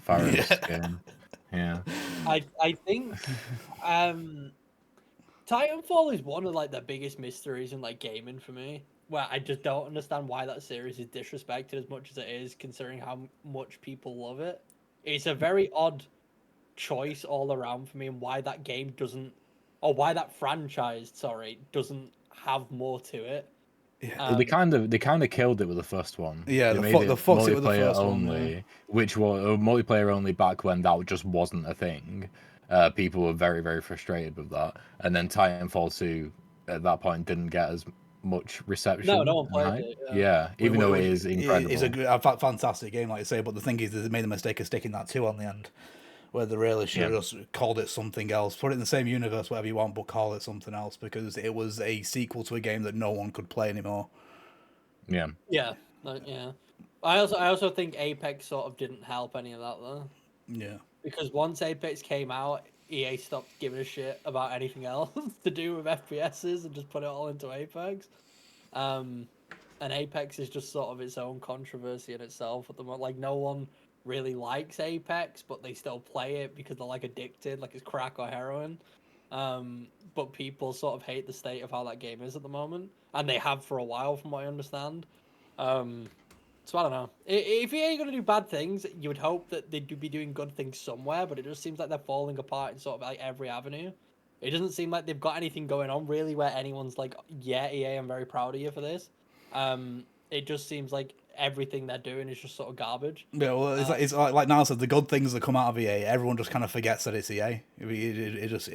S3: Fares game. Yeah.
S4: I think Titanfall is one of like the biggest mysteries in like gaming for me. Where I just don't understand why that series is disrespected as much as it is, considering how much people love it. It's a very odd choice all around for me, and why that game doesn't, or why that franchise, sorry, doesn't have more to it.
S1: Yeah.
S3: They kind of killed it with the first one.
S1: Yeah,
S3: they
S1: the
S3: made it
S1: fucked it with the
S3: multiplayer
S1: first one,
S3: only,
S1: yeah.
S3: which was multiplayer only back when that just wasn't a thing. People were very, very frustrated with that, and then Titanfall 2 at that point didn't get as much reception.
S4: No one played
S3: right?
S4: it.
S3: Yeah, even though it is incredible.
S1: It's a fantastic game, like you say, but the thing is, they made the mistake of sticking that 2 on the end, where they really should have just called it something else. Put it in the same universe, whatever you want, but call it something else, because it was a sequel to a game that no one could play anymore.
S3: Yeah.
S4: Yeah. I also think Apex sort of didn't help any of that though.
S1: Yeah.
S4: Because once Apex came out, EA stopped giving a shit about anything else to do with FPSs and just put it all into Apex. And Apex is just sort of its own controversy in itself at the moment. Like, no one really likes Apex, but they still play it because they're like addicted, like it's crack or heroin. But people sort of hate the state of how that game is at the moment, and they have for a while, from what I understand. So I don't know. If EA are going to do bad things, you would hope that they'd be doing good things somewhere, but it just seems like they're falling apart in sort of like every avenue. It doesn't seem like they've got anything going on really where anyone's like, yeah, EA, I'm very proud of you for this. It just seems like everything they're doing is just sort of garbage.
S1: Yeah, well, it's like Niall said, the good things that come out of EA, everyone just kind of forgets that it's EA. It's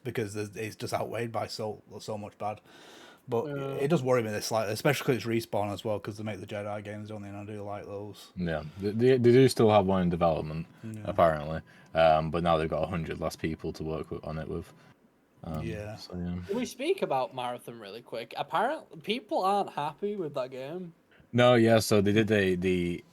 S1: because it's just outweighed by so much bad. But it does worry me this slightly, especially because it's Respawn as well, because they make the Jedi games, don't they? And I do like those.
S3: Yeah, they do still have one in development, apparently. But now they've got 100 less people to work on it with. So, yeah.
S4: Can we speak about Marathon really quick? Apparently, people aren't happy with that game.
S3: No, yeah. So they did the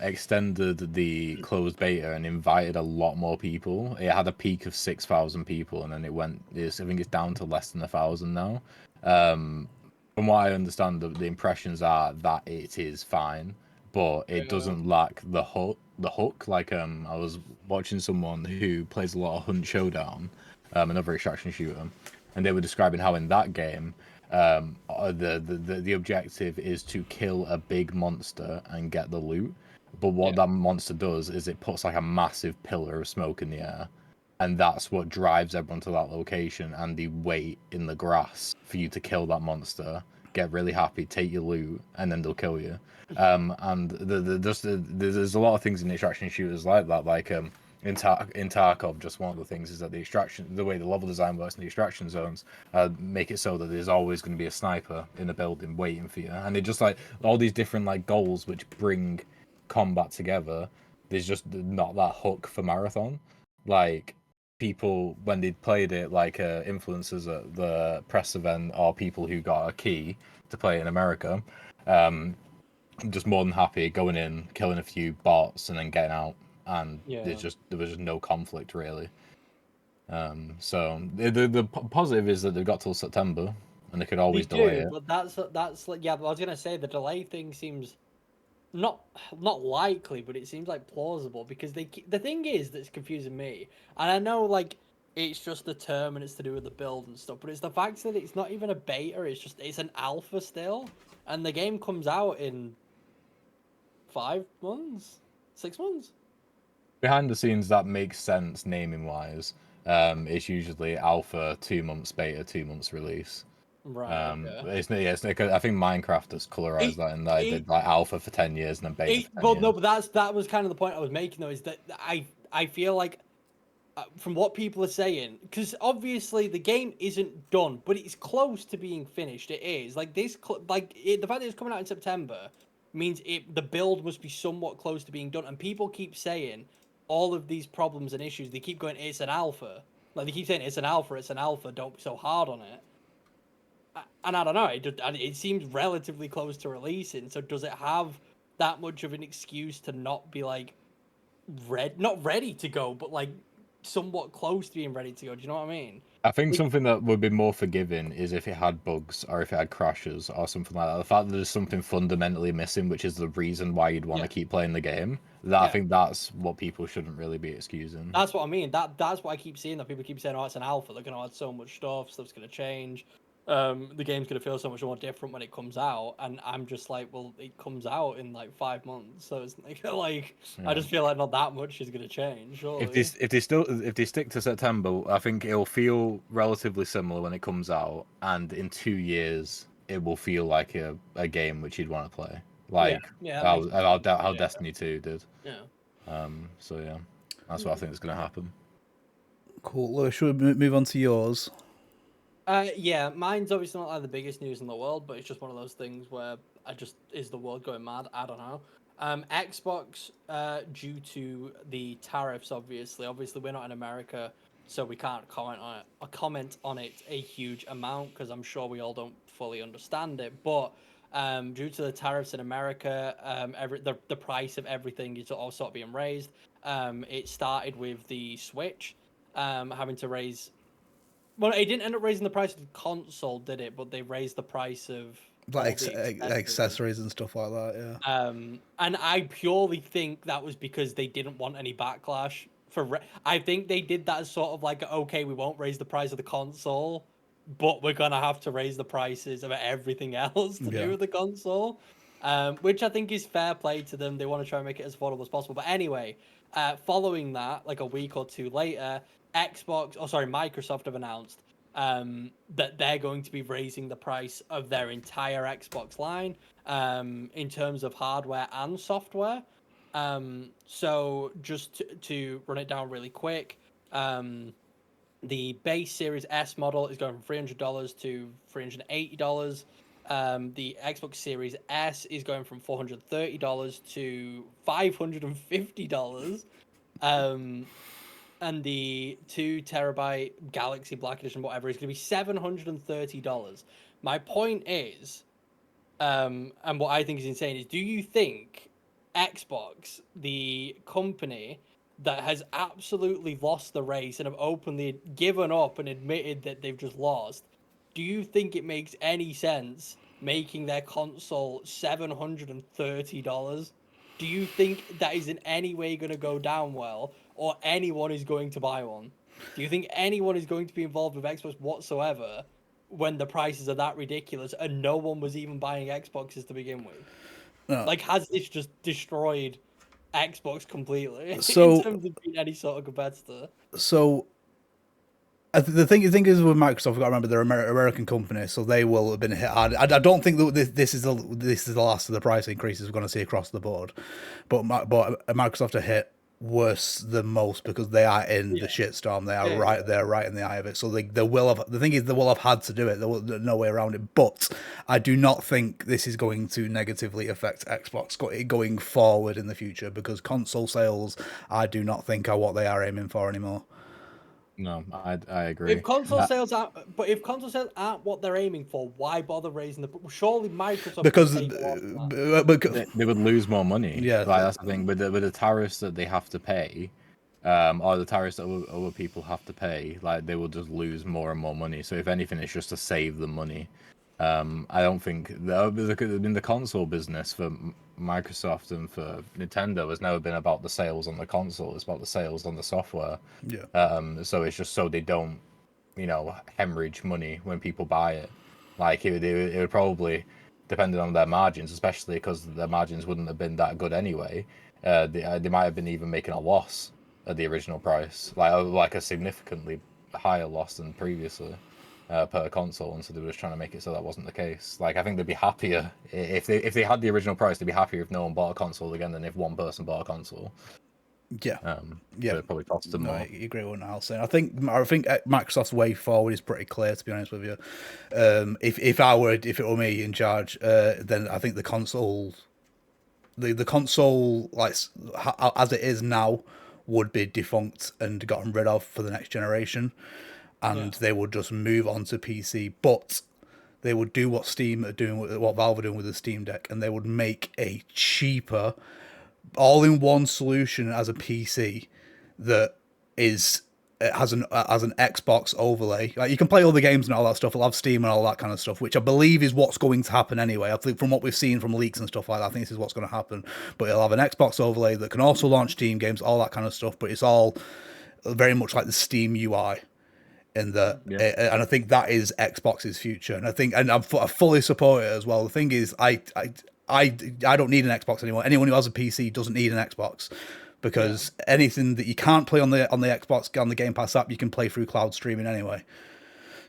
S3: extended the closed beta and invited a lot more people. It had a peak of 6,000 people, and then I think it's down to less than 1,000 now. From what I understand, the impressions are that it is fine, but it doesn't lack the hook. Like I was watching someone who plays a lot of Hunt Showdown, another extraction shooter, and they were describing how in that game, the objective is to kill a big monster and get the loot. But what that monster does is it puts like a massive pillar of smoke in the air. And that's what drives everyone to that location, and they wait in the grass for you to kill that monster, get really happy, take your loot, and then they'll kill you. And there's a lot of things in extraction shooters like that. Like in Tarkov, just one of the things is that the way the level design works in the extraction zones, make it so that there's always going to be a sniper in the building waiting for you, and it just like all these different like goals which bring combat together. There's just not that hook for Marathon, like people when they played it, like influencers at the press event or people who got a key to play it in America. Just more than happy going in, killing a few bots, and then getting out. And
S4: Yeah.
S3: there was just no conflict really. So the positive is that they've got till September, and they could always delay it.
S4: But that's like yeah. But I was gonna say the delay thing seems not likely, but it seems like plausible because the thing is that's confusing me, and I know like it's just the term and it's to do with the build and stuff, but it's the fact that it's not even a beta. It's an alpha still, and the game comes out in 5 months, 6 months.
S3: Behind the scenes, that makes sense naming wise. It's usually alpha 2 months, beta 2 months release.
S4: Right. Okay.
S3: It's like, I think Minecraft has colorized that, and they did like alpha for 10 years and then beta for 10
S4: well,
S3: years.
S4: no, but that was kind of the point I was making though. Is that I feel like from what people are saying, because obviously the game isn't done, but it's close to being finished. It is like this, the fact that it's coming out in September means the build must be somewhat close to being done. And people keep saying all of these problems and issues. They keep going, it's an alpha. Like they keep saying it's an alpha, it's an alpha. Don't be so hard on it. And I don't know. It seems relatively close to releasing. So does it have that much of an excuse to not be like not ready to go, but like somewhat close to being ready to go? Do you know what I mean?
S3: I think something that would be more forgiving is if it had bugs or if it had crashes or something like that. The fact that there's something fundamentally missing, which is the reason why you'd want to keep playing the game. I think that's what people shouldn't really be excusing.
S4: That's what I mean. That's what I keep seeing. That people keep saying, "Oh, it's an alpha. They're going to add so much stuff. Stuff's going to change. The game's going to feel so much more different when it comes out." And I'm just like, well, it comes out in like 5 months, so it's like I just feel like not that much is going to change. Surely.
S3: If they stick to September, I think it'll feel relatively similar when it comes out, and in 2 years it will feel like a game which you'd want to play, like how Destiny 2 did.
S4: Yeah.
S3: So yeah, that's what I think is going to happen.
S1: Cool. Lewis, should we move on to yours?
S4: Yeah, mine's obviously not like the biggest news in the world, but it's just one of those things where is the world going mad? I don't know. Xbox, due to the tariffs, obviously we're not in America, so we can't comment on it a huge amount because I'm sure we all don't fully understand it. But due to the tariffs in America, the price of everything is all sort of being raised. It started with the Switch, having to raise. Well, it didn't end up raising the price of the console, did it? But they raised the price of
S1: Like accessories and stuff like that, yeah.
S4: And I purely think that was because they didn't want any backlash I think they did that as sort of like, okay, we won't raise the price of the console, but we're gonna have to raise the prices of everything else to do with the console. Which I think is fair play to them. They want to try and make it as affordable as possible. But anyway, following that, like a week or two later, Microsoft have announced that they're going to be raising the price of their entire Xbox line in terms of hardware and software. So just to run it down really quick, the base Series S model is going from $300 to $380. The Xbox Series S is going from $430 to $550. And the 2 terabyte Galaxy Black Edition, whatever, is going to be $730. My point is, and what I think is insane is, do you think Xbox, the company that has absolutely lost the race and have openly given up and admitted that they've just lost, do you think it makes any sense making their console $730? Do you think that is in any way going to go down well, or anyone is going to buy one? Do you think anyone is going to be involved with Xbox whatsoever when the prices are that ridiculous and no one was even buying Xboxes to begin with?
S1: No.
S4: Like, has this just destroyed Xbox completely in terms of being any sort of competitor?
S1: So the thing is with Microsoft, we've got to remember they're an American company, so they will have been hit hard. I don't think that this is the last of the price increases we're going to see across the board, but Microsoft are hit worse than most because they are in the shitstorm. They are they're right in the eye of it. So they will have. The thing is, they will have had to do it. There's no way around it. But I do not think this is going to negatively affect Xbox going forward in the future because console sales, I do not think are what they are aiming for anymore.
S3: No, I agree.
S4: If console sales aren't, but if console sales aren't what they're aiming for, why bother raising the? Surely Microsoft
S1: Because
S3: they would lose more money.
S1: Yeah,
S3: like that's the thing with the tariffs that they have to pay, or the tariffs that other people have to pay. Like they will just lose more and more money. So if anything, it's just to save the money. I don't think the console business for Microsoft and for Nintendo has never been about the sales on the console. It's about the sales on the software.
S1: Yeah.
S3: So it's just so they don't, hemorrhage money when people buy it. Like it would probably, depending on their margins, especially because their margins wouldn't have been that good anyway. They might have been even making a loss at the original price, like a significantly higher loss than previously. Per console, and so they were just trying to make it so that wasn't the case. Like I think they'd be happier if they had the original price. They'd be happier if no one bought a console again than if one person bought a console.
S1: Yeah,
S3: So it probably cost them more.
S1: I agree with what I'll say. I think Microsoft's way forward is pretty clear. To be honest with you, if it were me in charge, then I think the console, like as it is now, would be defunct and gotten rid of for the next generation. And they would just move on to PC, but they would do what Steam are doing, what Valve are doing with the Steam Deck, and they would make a cheaper, all-in-one solution as a PC that has an Xbox overlay. Like you can play all the games and all that stuff. It'll have Steam and all that kind of stuff, which I believe is what's going to happen anyway. I think from what we've seen from leaks and stuff like that, I think this is what's going to happen. But it'll have an Xbox overlay that can also launch Steam games, all that kind of stuff. But it's all very much like the Steam UI. And I think that is Xbox's future, and I fully support it as well. The thing is, I don't need an Xbox anymore. Anyone who has a PC doesn't need an Xbox because anything that you can't play on the Xbox on the Game Pass app, you can play through cloud streaming anyway.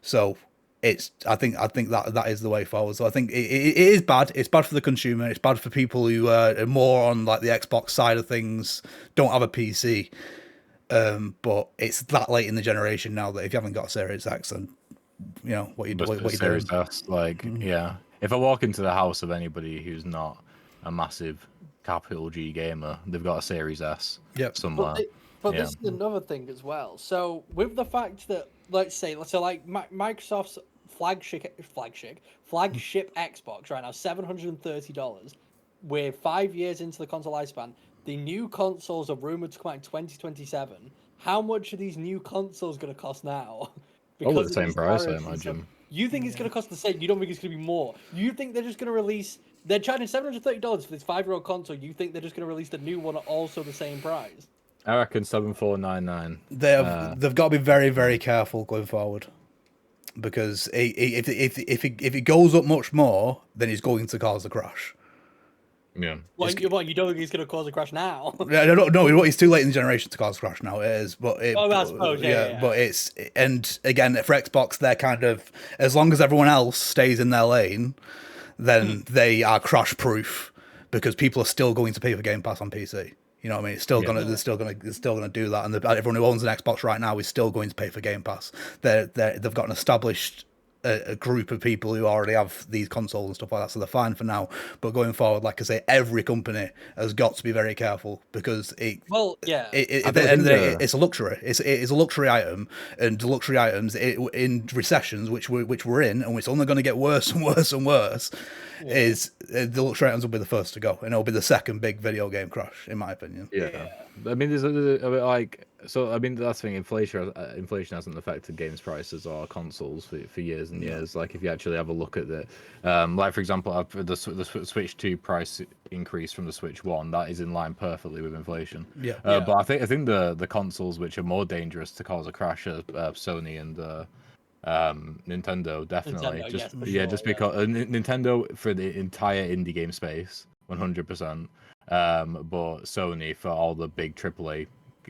S1: So I think that is the way forward. So I think it is bad. It's bad for the consumer. It's bad for people who are more on like the Xbox side of things, don't have a PC. But it's that late in the generation now that if you haven't got a Series X, then what you doing?
S3: Series S, if I walk into the house of anybody who's not a massive capital G gamer, they've got a Series S somewhere.
S4: But this is another thing as well. So with the fact that Microsoft's flagship Xbox right now, $730, we're 5 years into the console lifespan. The new consoles are rumored to come out in 2027. How much are these new consoles going to cost now?
S3: Because the same price, I imagine.
S4: You think it's going to cost the same? You don't think it's going to be more? You think they're just going to release? They're charging $730 for this 5-year-old console. You think they're just going to release the new one at also the same price?
S3: I reckon 7499.
S1: They've got to be very, very careful going forward, because if it goes up much more, then it's going to cause a crash.
S3: Yeah.
S4: Well, you don't think it's going to cause a crash now?
S1: No, it's too late in the generation to cause a crash now. It is, but
S4: I suppose, yeah.
S1: But and again for Xbox, they're kind of, as long as everyone else stays in their lane, then they are crash proof because people are still going to pay for Game Pass on PC. You know what I mean? It's still they're still gonna do that, and everyone who owns an Xbox right now is still going to pay for Game Pass. They've got an established a group of people who already have these consoles and stuff like that, so they're fine for now. But going forward, like I say, every company has got to be very careful because at the end of the day, it's a luxury. It's a luxury item, and luxury items in recessions, which we're in, and it's only going to get worse and worse and worse. Is the luxury items will be the first to go, and it'll be the second big video game crash, in my opinion.
S3: Yeah. I mean, there's a bit like, so I mean, that's the thing. Inflation hasn't affected games prices or consoles for years and years. Like if you actually have a look at it, like for example, the Switch 2 price increase from the Switch 1, that is in line perfectly with inflation. But I think the consoles which are more dangerous to cause a crash are Sony and Nintendo, definitely. Just because Nintendo for the entire indie game space, 100%. But Sony for all the big AAA,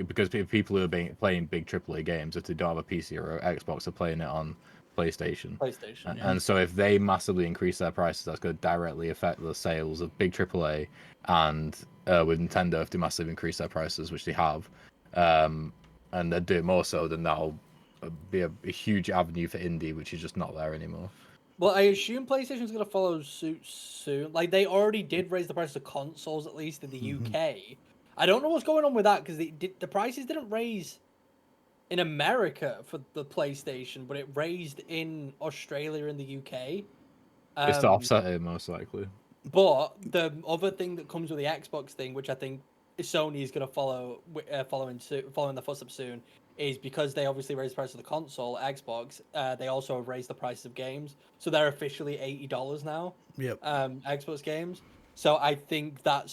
S3: because people who are playing big AAA games, if they don't have a PC or Xbox, are playing it on PlayStation.
S4: PlayStation. Yeah.
S3: And so if they massively increase their prices, that's going to directly affect the sales of big AAA. And with Nintendo, if they massively increase their prices, which they have, and they do it more so, then that'll be a huge avenue for indie, which is just not there anymore.
S4: Well, I assume PlayStation's going to follow suit soon. Like, they already did raise the price of consoles, at least in the UK. I don't know what's going on with that, because the prices didn't raise in America for the PlayStation, but it raised in Australia and the UK.
S3: It's to offset it, most likely.
S4: But the other thing that comes with the Xbox thing, which I think Sony is going to following the footsteps soon, is because they obviously raised the price of the console, Xbox. They also have raised the price of games, so they're officially $80 now.
S1: Yep.
S4: Xbox games. So I think that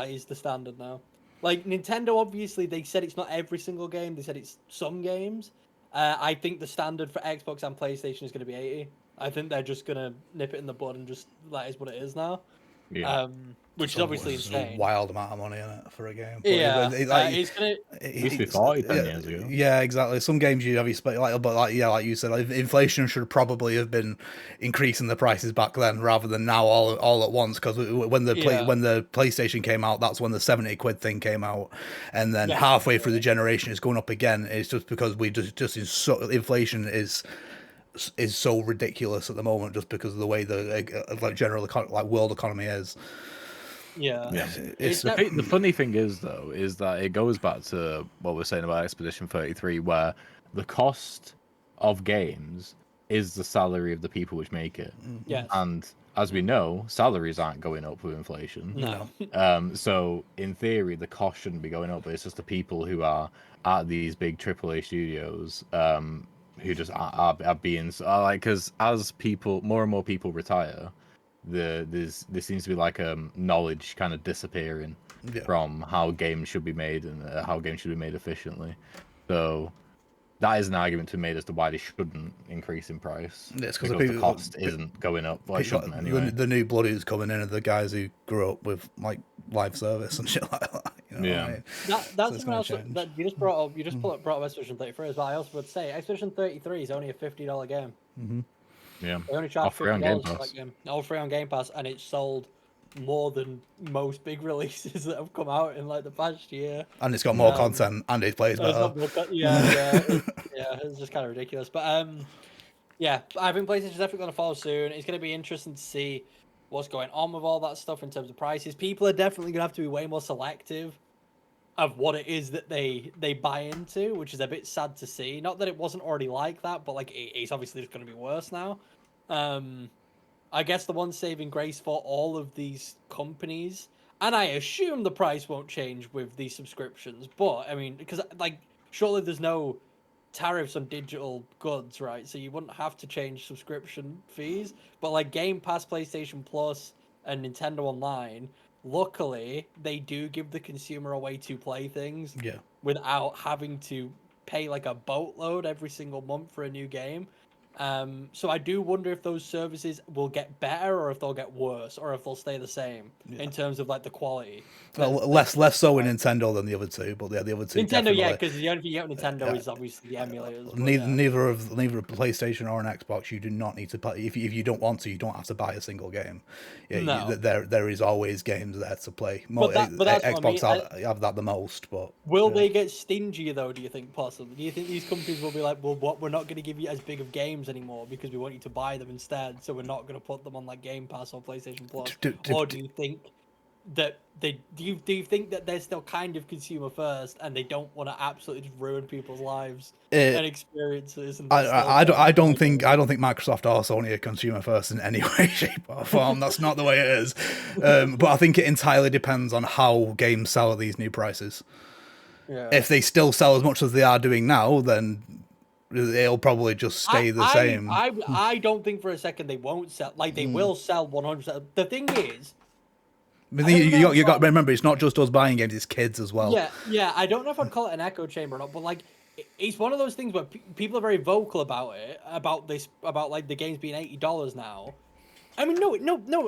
S4: is the standard now. Like Nintendo, obviously they said it's not every single game. They said it's some games. I think the standard for Xbox and PlayStation is going to be 80. I think they're just gonna nip it in the bud and just that is what it is now.
S3: Yeah.
S4: Which is obviously insane.
S1: A wild amount of money in it for a game. But
S4: Yeah,
S1: it's
S4: gonna.
S3: It used to be 40 10 years ago.
S1: Yeah, exactly. Some games you have like you said, like, inflation should probably have been increasing the prices back then rather than now all at once. Because when the PlayStation came out, that's when the 70 quid thing came out, and then halfway through the generation, it's going up again. It's just because inflation is so ridiculous at the moment, just because of the way the general world economy is.
S4: Yeah.
S3: The funny thing is, though, is that it goes back to what we're saying about Expedition 33, where the cost of games is the salary of the people which make it.
S4: Yes.
S3: And as we know, salaries aren't going up with inflation.
S4: No.
S3: So in theory, the cost shouldn't be going up, but it's just the people who are at these big AAA studios who just are being like, because as more and more people retire, there seems to be like knowledge kind of disappearing from how games should be made and how games should be made efficiently. So that is an argument to be made as to why they shouldn't increase in price.
S1: It's
S3: because the cost isn't going up. Well, it shouldn't anyway.
S1: The new blood who's coming in are the guys who grew up with like live service and shit like that. You know
S3: yeah.
S1: What I mean?
S4: That's something else that you just brought up. You just brought up Expedition 33 as well. I also would say Expedition 33 is only a $50 game.
S1: Mm-hmm.
S3: Yeah.
S4: They only charge $50 for that game. All free on Game Pass, and it's sold more than most big releases that have come out in like the past year.
S1: And it's got more content, and it plays better.
S4: It's just kind of ridiculous. But yeah, I think PlayStation's definitely going to follow soon. It's going to be interesting to see what's going on with all that stuff in terms of prices. People are definitely going to have to be way more selective of what it is that they buy into, which is a bit sad to see. Not that it wasn't already like that, but like it's obviously just going to be worse now. I guess the one saving grace for all of these companies, and I assume the price won't change with these subscriptions, but I mean, because like surely there's no tariffs on digital goods, right? So you wouldn't have to change subscription fees, but like Game Pass, PlayStation Plus, and Nintendo Online, luckily they do give the consumer a way to play things without having to pay like a boatload every single month for a new game. So I do wonder if those services will get better or if they'll get worse or if they'll stay the same in terms of like the quality.
S1: Well, less so in Nintendo than the other two, but the other two.
S4: Nintendo,
S1: definitely.
S4: because the only thing you get with Nintendo is obviously the emulators.
S1: Neither a PlayStation or an Xbox, you do not need to play. If you don't want to, you don't have to buy a single game. There is always games there to play.
S4: But that's
S1: Xbox
S4: what I mean.
S1: have that the most, but
S4: will they get stingy though? Do you think possibly? Do you think these companies will be like, well, what, we're not going to give you as big of games anymore because we want you to buy them instead, so we're not going to put them on like Game Pass or PlayStation Plus? Or do you think that do you think that they're still kind of consumer first and they don't want to absolutely just ruin people's lives and experiences? And
S1: I don't think Microsoft or Sony are consumer first in any way, shape, or form. That's not the way it is. But I think it entirely depends on how games sell at these new prices.
S4: Yeah.
S1: If they still sell as much as they are doing now, then it'll probably just stay the same.
S4: I don't think for a second they won't sell. Like they will sell 100%. The thing is,
S1: you got to remember, it's not just us buying games; it's kids as well.
S4: Yeah. I don't know if I'd call it an echo chamber or not, but like, it's one of those things where people are very vocal about it, about like the games being $80 now, I mean, no.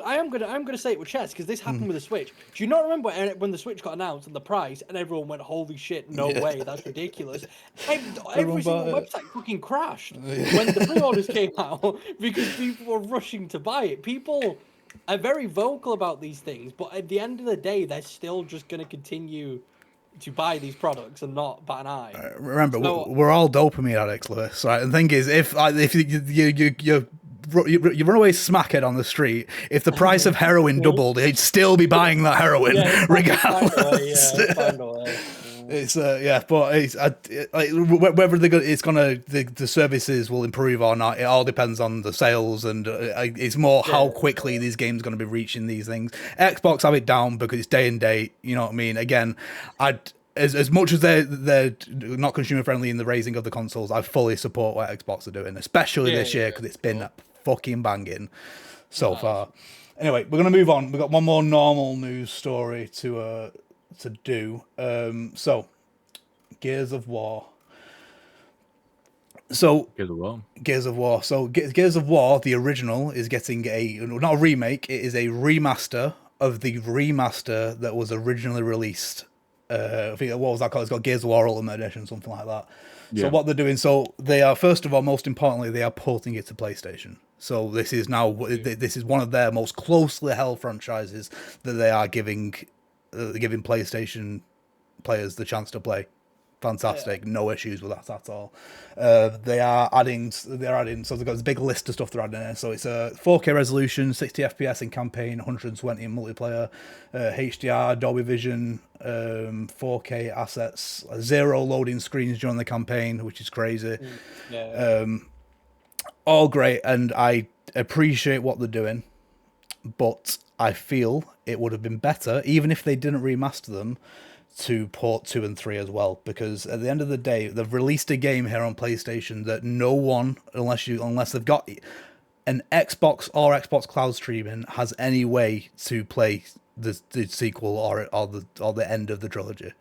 S4: I'm gonna say it with chess because this happened with the Switch. Do you not remember when the Switch got announced and the price, and everyone went, "Holy shit, no
S1: Yeah.
S4: way, that's ridiculous." Every
S1: Everyone
S4: single
S1: bought it.
S4: website fucking crashed when the pre-orders came out because people were rushing to buy it. People are very vocal about these things, but at the end of the day, they're still just gonna continue to buy these products and not bat an eye.
S1: Remember,
S4: So
S1: we're all dopamine addicts, Lewis, right? And the thing is, if you run away smackhead on the street, if the price of heroin doubled, he'd still be buying that heroin
S4: yeah,
S1: regardless.
S4: find a way.
S1: It's but it's like whether the services will improve or not. It all depends on the sales, and it's more how quickly these games going to be reaching these things. Xbox have it down because it's day and date. You know what I mean? Again, as much as they're not consumer friendly in the raising of the consoles, I fully support what Xbox are doing, especially this year because it's been fucking banging so far. Anyway, we're gonna move on. We've got one more normal news story to do. So Gears of War. So Gears of War. So Gears of War, the original, is getting not a remake. It is a remaster of the remaster that was originally released. I think what was that called? It's got Gears of War Ultimate Edition, something like that. So what they're doing, so they are, first of all, most importantly, they are porting it to PlayStation. So this is one of their most closely held franchises that they are giving PlayStation players the chance to play. Fantastic, no issues with that at all. They're adding, so they've got this big list of stuff they're adding in. So it's a 4K resolution, 60 FPS in campaign, 120 in multiplayer, HDR, Dolby Vision, 4K assets, 0 loading screens during the campaign, which is crazy. All great, and I appreciate what they're doing, but I feel it would have been better, even if they didn't remaster them, to port 2 and 3 as well, because at the end of the day, they've released a game here on PlayStation that no one, unless they've got an Xbox or Xbox Cloud streaming, has any way to play the sequel or the end of the trilogy.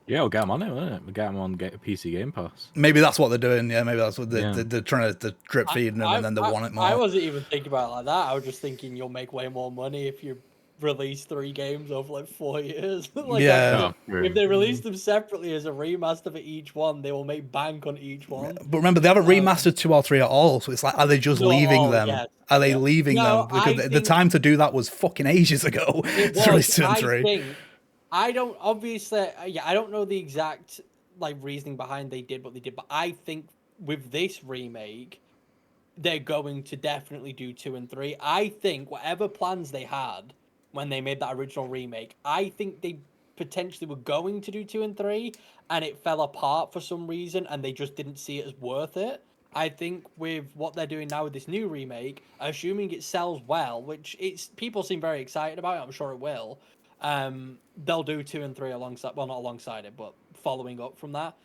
S3: Yeah, we'll get them on it, won't it? We'll get them on PC Game Pass.
S1: Maybe that's what they're doing. Yeah, maybe that's what they're trying to drip feeding them, and then they want it more.
S4: I wasn't even thinking about it like that. I was just thinking you'll make way more money if you release 3 games over like 4 years. If they release them separately as a remaster for each one, they will make bank on each one.
S1: But remember, they haven't remastered 2 or 3 at all, so it's like, are they just leaving them?
S4: Yes,
S1: are they leaving them? Because the time to do that was fucking ages ago.
S4: It was. I don't I don't know the exact reasoning behind they did what they did, but I think with this remake, they're going to definitely do 2 and 3. I think whatever plans they had when they made that original remake, I think they potentially were going to do 2 and 3, and it fell apart for some reason, and they just didn't see it as worth it. I think with what they're doing now with this new remake, assuming it sells well, which people seem very excited about it, I'm sure it will. They'll do 2 and 3 alongside, well, not alongside it, but following up from that.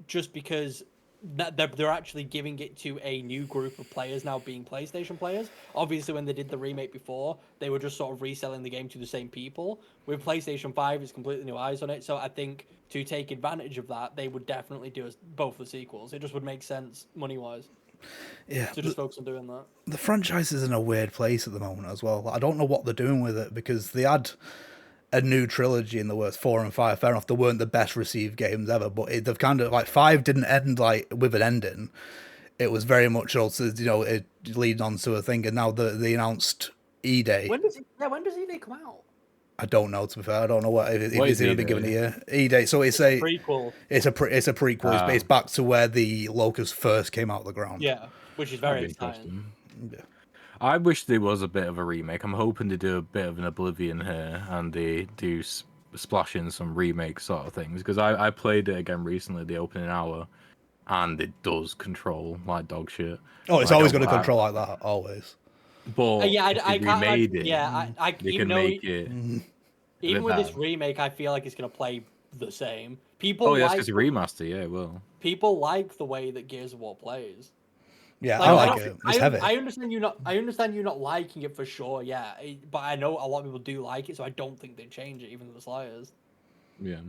S4: Just because they're actually giving it to a new group of players now, being PlayStation players. Obviously, when they did the remake before, they were just sort of reselling the game to the same people. With PlayStation 5, it's completely new eyes on it. So I think to take advantage of that, they would definitely do both the sequels. It just would make sense money-wise.
S1: Yeah,
S4: to just focus on doing that.
S1: The franchise is in a weird place at the moment as well. I don't know what they're doing with it, because they had a new trilogy in the works, 4 and 5. Fair enough, they weren't the best received games ever, but they've kind of 5 didn't end with an ending. It was very much also, it leads on to a thing, and now they announced E-Day.
S4: When does E-Day come out?
S1: I don't know, to be fair. I don't know what if it's going to be given a year. E-Day. So it's a
S4: prequel.
S1: It's a prequel. It's based back to where the Locust first came out of the ground.
S4: Yeah, which is very exciting.
S1: Yeah.
S3: I wish there was a bit of a remake. I'm hoping to do a bit of an Oblivion here, and they do splash in some remake sort of things, because I played it again recently, the opening hour, and it does control like dog shit.
S1: Oh, it's always going to control like that, always.
S3: But
S4: I
S3: remade it.
S4: Yeah,
S3: they can make it.
S4: Even with this remake, I feel like it's going to play the same. People.
S3: Oh, yeah, because it's a remaster. Yeah, it will.
S4: People like the way that Gears of War plays.
S1: Yeah, I like it. It's heavy.
S4: I understand you not liking it for sure. Yeah, but I know a lot of people do like it, so I don't think they change it, even the slightest.
S3: Yeah.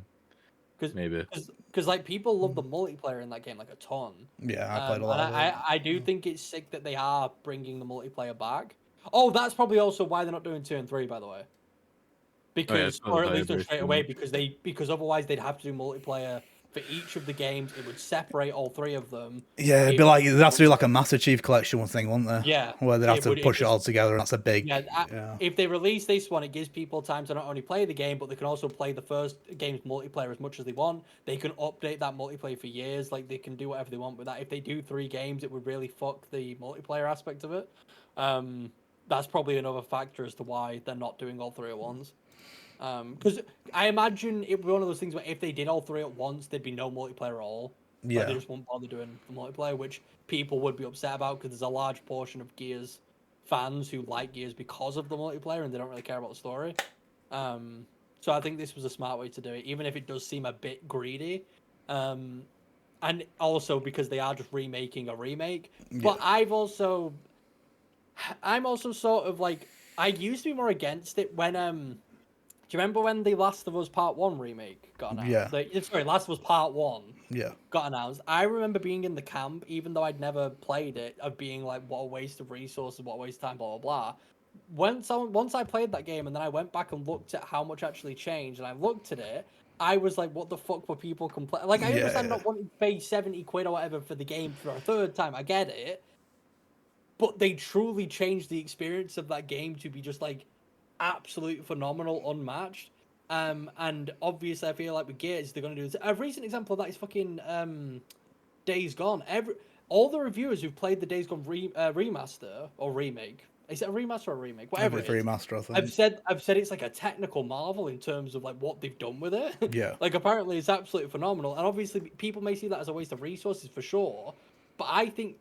S3: maybe.
S4: Because like people love the multiplayer in that game like a ton.
S1: Yeah, I played a lot
S4: And
S1: of
S4: I do think it's sick that they are bringing the multiplayer back. Oh, that's probably also why they're not doing 2 and 3, by the way.
S3: Oh yeah, it's
S4: Because,
S3: not the
S4: or at
S3: player
S4: least not
S3: base
S4: straight
S3: too
S4: away,
S3: much.
S4: because otherwise they'd have to do multiplayer for each of the games. It would separate all 3 of them.
S1: Yeah, it'd be like they'd have to do like a Master Chief Collection thing, wouldn't they?
S4: Yeah,
S1: Where they'd have
S4: it
S1: to
S4: would.
S1: push it all together, and that's a big.
S4: Yeah,
S1: Yeah.
S4: if they release this one, it gives people time to not only play the game, but they can also play the first game's multiplayer as much as they want. They can update that multiplayer for years. Like, they can do whatever they want with that. If they do 3 games, it would really fuck the multiplayer aspect of it. That's probably another factor as to why they're not doing all 3 at once. Because I imagine it would be one of those things where if they did all 3 at once, there'd be no multiplayer at all.
S1: Yeah.
S4: Like, they just won't bother doing the multiplayer, which people would be upset about because there's a large portion of Gears fans who like Gears because of the multiplayer and they don't really care about the story. So I think this was a smart way to do it, even if it does seem a bit greedy. And also because they are just remaking a remake. But I'm also sort of like, I used to be more against it when do you remember when the Last of Us Part 1 remake got announced?
S1: Yeah.
S4: Sorry, Last of Us Part 1
S1: Yeah.
S4: got announced. I remember being in the camp, even though I'd never played it, of being like, what a waste of resources, what a waste of time, blah, blah, blah. Once I played that game and then I went back and looked at how much actually changed, and I looked at it, I was like, what the fuck were people complaining? Like, I understand not wanting to pay 70 quid or whatever for the game for a third time. I get it. But they truly changed the experience of that game to be just like absolute phenomenal, unmatched. And obviously, I feel like with Gears, they're going to do this. A recent example of that is fucking Days Gone. All the reviewers who've played the Days Gone remaster or remake, is it a remaster or a remake? Whatever it is.
S1: Remaster, I think.
S4: I've said it's like a technical marvel in terms of like what they've done with it.
S1: Yeah.
S4: Like apparently it's absolutely phenomenal, and obviously people may see that as a waste of resources for sure. But I think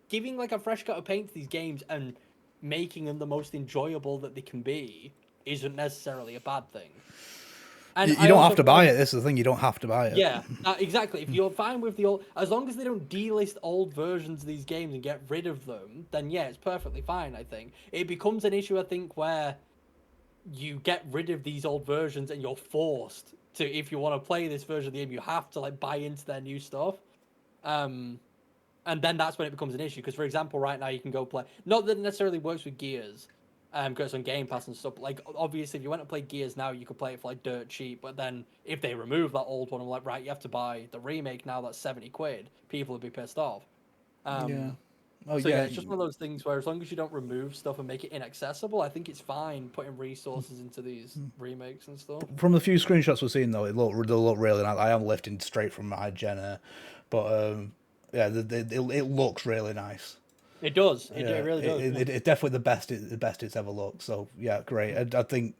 S4: giving like a fresh coat of paint to these games and making them the most enjoyable that they can be isn't necessarily a bad thing. And
S1: You don't have to buy it. This is the thing. You don't have to buy it.
S4: Yeah, exactly. If you're fine with the old, as long as they don't delist old versions of these games and get rid of them, then yeah, it's perfectly fine. I think it becomes an issue. I think where you get rid of these old versions and you're forced to, if you want to play this version of the game, you have to like buy into their new stuff. And then that's when it becomes an issue. Because, for example, right now you can go play... Not that it necessarily works with Gears, because it's on Game Pass and stuff. But, like, obviously, if you want to play Gears now, you could play it for, like, dirt cheap. But then if they remove that old one, I'm like, right, you have to buy the remake now that's 70 quid. People would be pissed off.
S1: Yeah. Oh,
S4: So,
S1: yeah.
S4: it's just one of those things where as long as you don't remove stuff and make it inaccessible, I think it's fine putting resources into these remakes and stuff.
S1: From the few screenshots we've seen, though, they look really nice. I am lifting straight from my Jenna, but yeah, it looks really nice.
S4: It does. It
S1: Yeah,
S4: really does.
S1: It's definitely the best it's ever looked. So yeah, great. I think,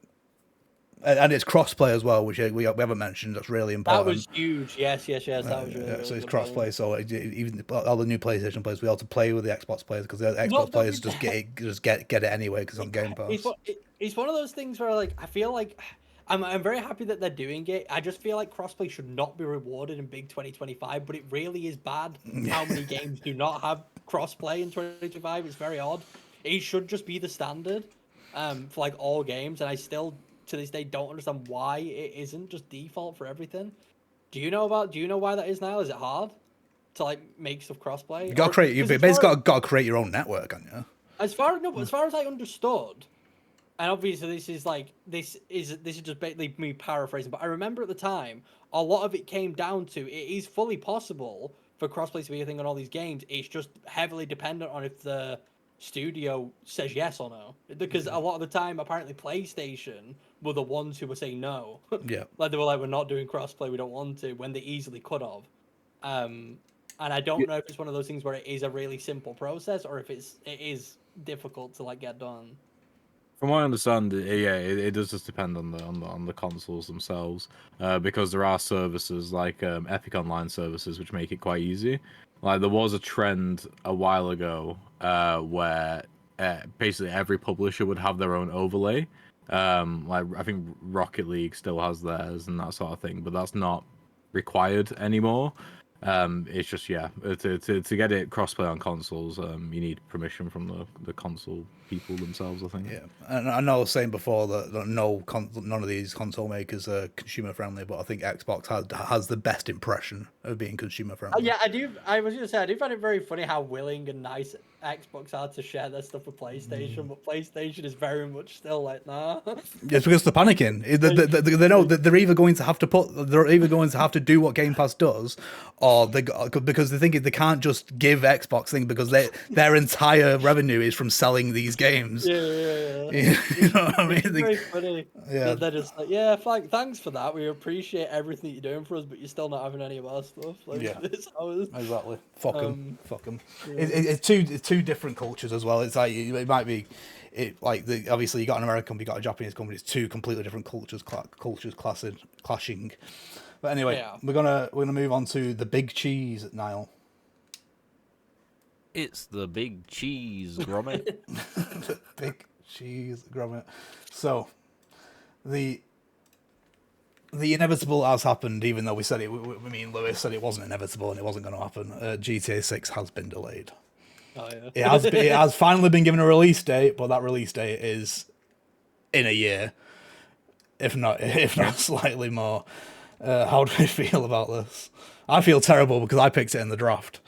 S1: and it's crossplay as well, which we haven't mentioned. That's really important.
S4: That was huge. Yes. That was really, really
S1: so it's
S4: good
S1: crossplay. So even all the new PlayStation players, we able to play with the Xbox players because the Xbox players just get it anyway because it's on Game Pass.
S4: It's one of those things where like I feel like I'm very happy that they're doing it. I just feel like crossplay should not be rewarded in big 2025, but it really is bad how many games do not have crossplay in 2025. It's very odd. It should just be the standard for like all games, and I still to this day don't understand why it isn't just default for everything. Do you know why that is now? Is it hard to like make stuff crossplay?
S1: You got to create. You basically got to create your own network, haven't you?
S4: As far as I understood, and obviously this is just basically me paraphrasing, but I remember at the time a lot of it came down to it is fully possible for crossplay to be a thing on all these games. It's just heavily dependent on if the studio says yes or no. Because a lot of the time, apparently PlayStation were the ones who were saying no.
S1: Yeah.
S4: Like they were like, we're not doing crossplay, we don't want to, when they easily could have. And I don't know if it's one of those things where it is a really simple process or if it is difficult to like get done.
S3: From what I understand, it does just depend on the consoles themselves, because there are services like Epic Online services which make it quite easy. Like there was a trend a while ago where basically every publisher would have their own overlay. Like I think Rocket League still has theirs and that sort of thing, but that's not required anymore. It's just to get it crossplay on consoles, you need permission from the console people themselves, I think.
S1: Yeah, and I know I was saying before that none of these console makers are consumer friendly, but I think Xbox has the best impression of being consumer friendly.
S4: Yeah, I do. I was gonna say I do find it very funny how willing and nice Xbox are to share their stuff with PlayStation, but PlayStation is very much still like, nah.
S1: It's because they're panicking. They know that they're either going to have to do what Game Pass does, or because they think they can't just give Xbox things because their entire revenue is from selling these games.
S4: Yeah.
S1: You know what I mean?
S4: It's very funny.
S1: Yeah.
S4: They're just like, yeah, thanks for that. We appreciate everything you're doing for us, but you're still not having any of our stuff. Like,
S1: Yeah.
S4: it's ours.
S1: Exactly. Fuck them. Fuck them.
S4: Yeah.
S1: It's two different cultures as well. It's like it might be, obviously you got an American company, you got a Japanese company. It's two completely different cultures clashing. But anyway,
S4: Yeah.
S1: we're gonna move on to the big cheese, Niall.
S2: It's the big cheese, grommet.
S1: Big cheese grommet. So, the inevitable has happened, even though we said it. Lewis said it wasn't inevitable and it wasn't going to happen. GTA 6 has been delayed.
S4: Oh yeah.
S1: It has finally been given a release date, but that release date is in a year, if not slightly more. How do we feel about this? I feel terrible because I picked it in the draft.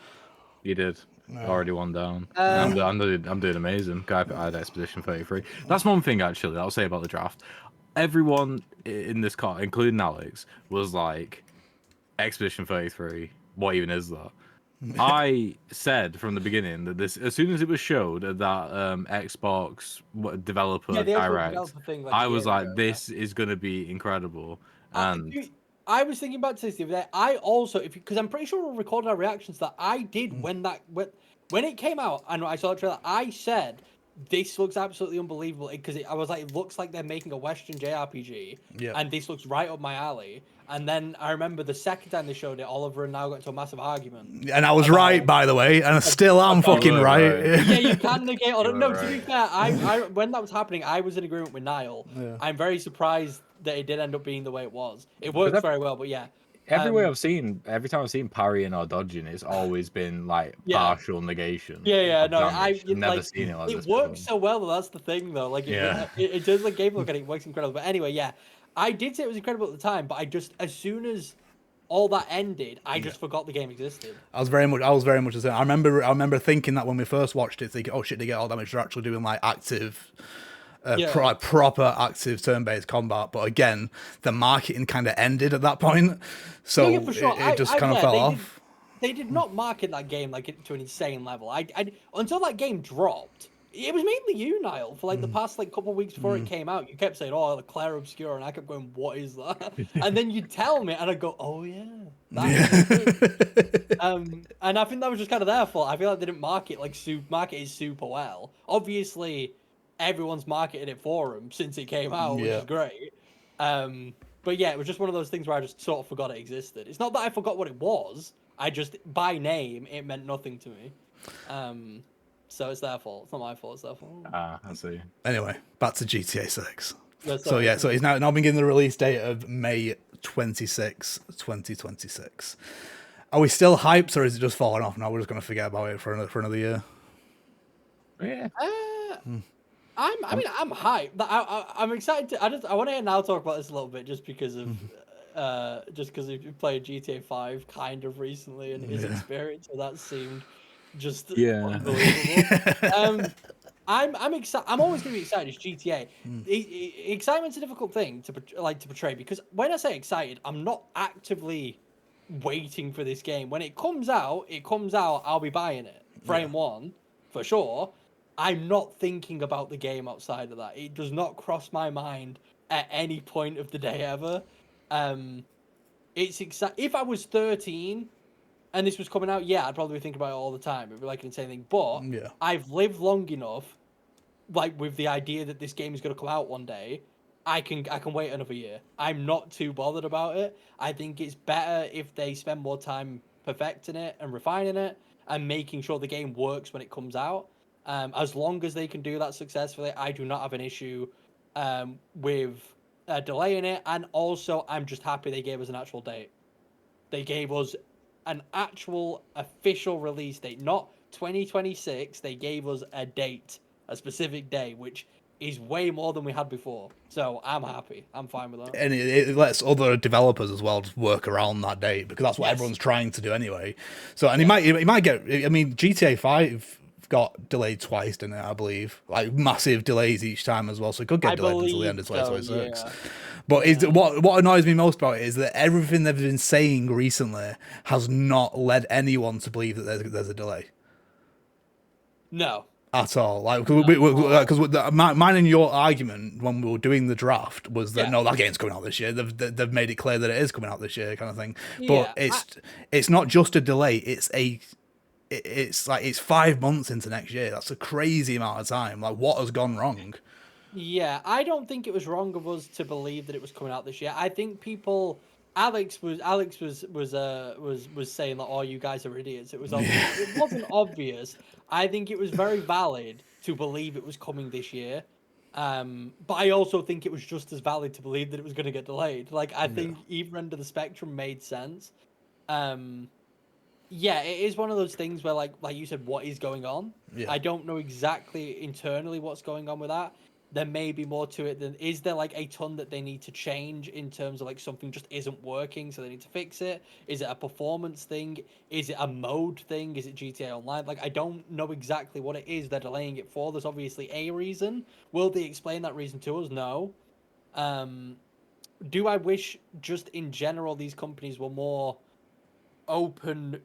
S3: You did. Already one down. I'm doing amazing. Guy I had Expedition 33. That's one thing actually I'll say about the draft. Everyone in this car, including Alex, was like, Expedition 33, what even is that? I said from the beginning that this, as soon as it was showed at that Xbox developer
S4: Yeah, the actual
S1: Uh,
S3: direct,
S4: developer thing, like,
S3: I
S4: a
S3: was
S4: year
S3: like,
S4: ago,
S3: this is going to be incredible. And
S4: Dude, I was thinking about this the other day. I also, because I'm pretty sure we recorded our reactions that I did when it came out and I saw the trailer. I said this looks absolutely unbelievable because I was like, it looks like they're making a Western JRPG,
S1: Yeah.
S4: and this looks right up my alley. And then I remember the second time they showed it, Oliver and Niall got into a massive argument.
S1: And I was right, by the way, and I still am fucking
S3: were
S1: right.
S3: right.
S4: Yeah, you can negate on it.
S3: You
S4: No,
S3: were
S4: to be
S3: right.
S4: fair, I when that was happening, I was in agreement with Niall.
S1: Yeah.
S4: I'm very surprised that it did end up being the way it was. It works very well, but yeah.
S3: every time I've seen parrying or dodging, it's always been like
S4: Yeah.
S3: partial negation.
S4: Yeah,
S3: of
S4: no,
S3: damage. I've never
S4: like,
S3: seen it like
S4: it
S3: this
S4: works
S3: before.
S4: so well. Though, that's the thing, though. Like,
S3: Yeah.
S4: it does the game look and it works incredible. But anyway, yeah, I did say it was incredible at the time, but I just as soon as all that ended, I just forgot the game existed.
S1: I was very much the same. I remember thinking that when we first watched it, thinking, "Oh shit, they get all damage." They're actually doing like active, proper active turn-based combat. But again, the marketing kind of ended at that point, so
S4: Yeah, for sure.
S1: it just kind of fell off.
S4: They did not market that game like to an insane level. I until that game dropped. It was mainly you, Niall, for like the past like couple of weeks before it came out. You kept saying, "Oh, the Claire Obscura," and I kept going, "What is that?" And then you'd tell me, and I'd go, "Oh yeah, that." And I think that was just kind of their fault. I feel like they didn't market it super well. Obviously, everyone's marketed it for them since it came out, which is great. But yeah, it was just one of those things where I just sort of forgot it existed. It's not that I forgot what it was. I just, by name, it meant nothing to me. So it's their fault. It's not my fault. It's their fault.
S3: I see.
S1: Anyway, back to GTA 6.
S4: Yeah,
S1: So it's now been given the release date of May 26, 2026. Are we still hyped, or is it just falling off now? We're just going to forget about it for another year.
S3: Yeah.
S4: I'm hyped. I'm excited I want to hear Niall talk about this a little bit, just because of he played GTA 5 kind of recently and his experience, so that seemed just unbelievable. I'm excited. I'm always going to be excited. It's GTA. Excitement's a difficult thing to portray, because when I say excited, I'm not actively waiting for this game. When it comes out, I'll be buying it. Frame one, for sure. I'm not thinking about the game outside of that. It does not cross my mind at any point of the day ever. If I was 13 and this was coming out, yeah, I'd probably be thinking about it all the time. It'd be like an insane thing. But I've lived long enough, like, with the idea that this game is going to come out one day. I can wait another year. I'm not too bothered about it. I think it's better if they spend more time perfecting it and refining it and making sure the game works when it comes out. As long as they can do that successfully, I do not have an issue with delaying it. And also, I'm just happy they gave us an actual date. They gave us an actual official release date, not 2026. They gave us a date, a specific day, which is way more than we had before. So I'm happy. I'm fine with that.
S1: And it lets other developers as well just work around that date, because that's what
S4: Yes.
S1: everyone's trying to do anyway. So, and he might get. I mean, GTA 5 got delayed twice, didn't it? I believe, like massive delays each time as well. So it could get delayed until the end of 2026.
S4: So, yeah.
S1: But what annoys me most about it is that everything they've been saying recently has not led anyone to believe that there's a delay
S4: No.
S1: at all. Like, because mine and your argument when we were doing the draft was that
S4: Yeah.
S1: no, that game's coming out this year. They've made it clear that it is coming out this year, kind of thing.
S4: Yeah,
S1: But it's not just a delay. It's like it's 5 months into next year. That's a crazy amount of time. Like, what has gone wrong?
S4: Yeah, I don't think it was wrong of us to believe that it was coming out this year. I think people, Alex was saying that, "Oh, you guys are idiots." It was obvious. It wasn't obvious. I think it was very valid to believe it was coming this year. But I also think it was just as valid to believe that it was going to get delayed. Like, I think either end of the spectrum made sense. Yeah, it is one of those things where, like you said, what is going on?
S1: Yeah.
S4: I don't know exactly internally what's going on with that. There may be more to it than, is there like a ton that they need to change in terms of like something just isn't working, so they need to fix it? Is it a performance thing? Is it a mode thing? Is it GTA Online? Like, I don't know exactly what it is they're delaying it for. There's obviously a reason. Will they explain that reason to us? No. Do I wish just in general these companies were more open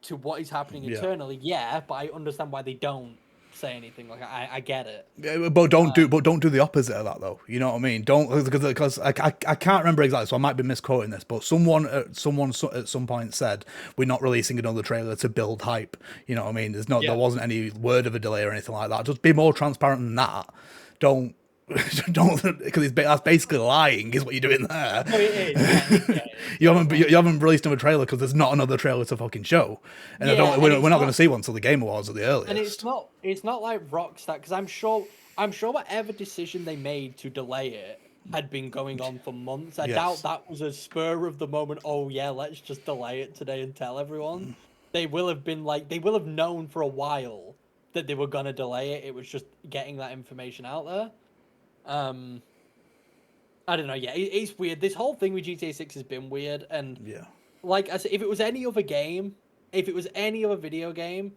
S4: to what is happening internally? Yeah, but I understand why they don't say anything. Like, I get it.
S1: Yeah, but don't do the opposite of that though. You know what I mean? Don't, because I can't remember exactly, so I might be misquoting this, but someone at some point said we're not releasing another trailer to build hype. You know what I mean? There wasn't any word of a delay or anything like that. Just be more transparent than that. Don't because that's basically lying, is what you're doing there.
S4: Oh, it is. Yeah,
S1: you haven't released another trailer because there's not another trailer to fucking show, and we're not going to see one until the Game Awards at the earliest.
S4: And it's not like Rockstar, because I'm sure whatever decision they made to delay it had been going on for months. I doubt that was a spur of the moment. Oh yeah, let's just delay it today and tell everyone. They will have known for a while that they were gonna delay it. It was just getting that information out there. I don't know. Yeah, it's weird. This whole thing with GTA 6 has been weird, and like I said, if it was any other game, if it was any other video game,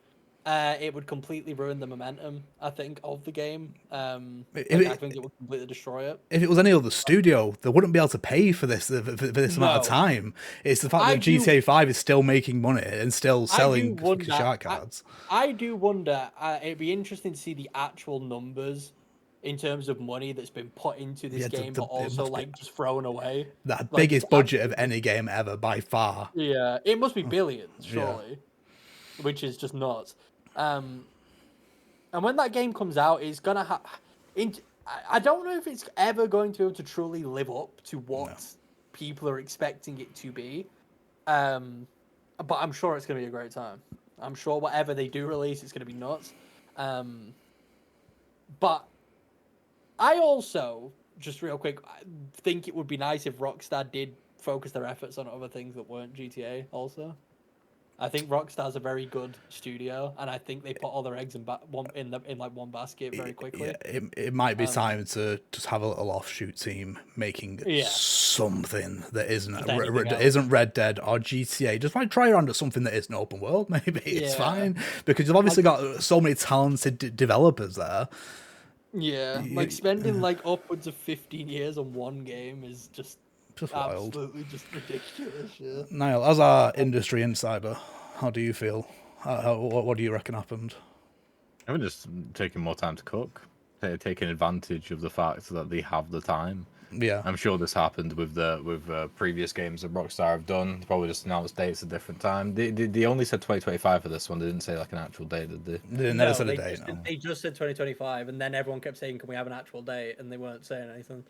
S4: it would completely ruin the momentum, I think, of the game. I think it would completely destroy it.
S1: If it was any other studio, they wouldn't be able to pay for this amount of time. It's the fact that GTA 5 is still making money and still selling fucking shark cards.
S4: I do wonder. It'd be interesting to see the actual numbers in terms of money that's been put into this game, but also like just thrown away.
S1: The biggest budget of any game ever by far.
S4: Yeah, it must be billions, surely, which is just nuts. And when that game comes out, it's gonna have. I don't know if it's ever going to be able to truly live up to what people are expecting it to be. But I'm sure it's gonna be a great time. I'm sure whatever they do release, it's gonna be nuts. But I also, just real quick, think it would be nice if Rockstar did focus their efforts on other things that weren't GTA also. I think Rockstar's a very good studio, and I think they put all their eggs in one basket very quickly.
S1: Yeah, it might be time to just have a little offshoot team making something that isn't Red Dead or GTA. Just like try around at something that isn't open world. Maybe it's fine, because you've obviously got so many talented developers there.
S4: Yeah, like spending like upwards of 15 years on one game is just
S1: wild.
S4: Absolutely just ridiculous. Yeah.
S1: Niall, as our industry insider, how do you feel? What do you reckon happened?
S3: I'm just taking more time to cook, taking advantage of the fact that they have the time.
S1: Yeah,
S3: I'm sure this happened with previous games that Rockstar have done. They probably just announced dates at a different time. They only said 2025 for this one. They didn't say like an actual date, did they?
S1: They never said a date.
S4: They just said 2025, and then everyone kept saying, "Can we have an actual date?" And they weren't saying anything.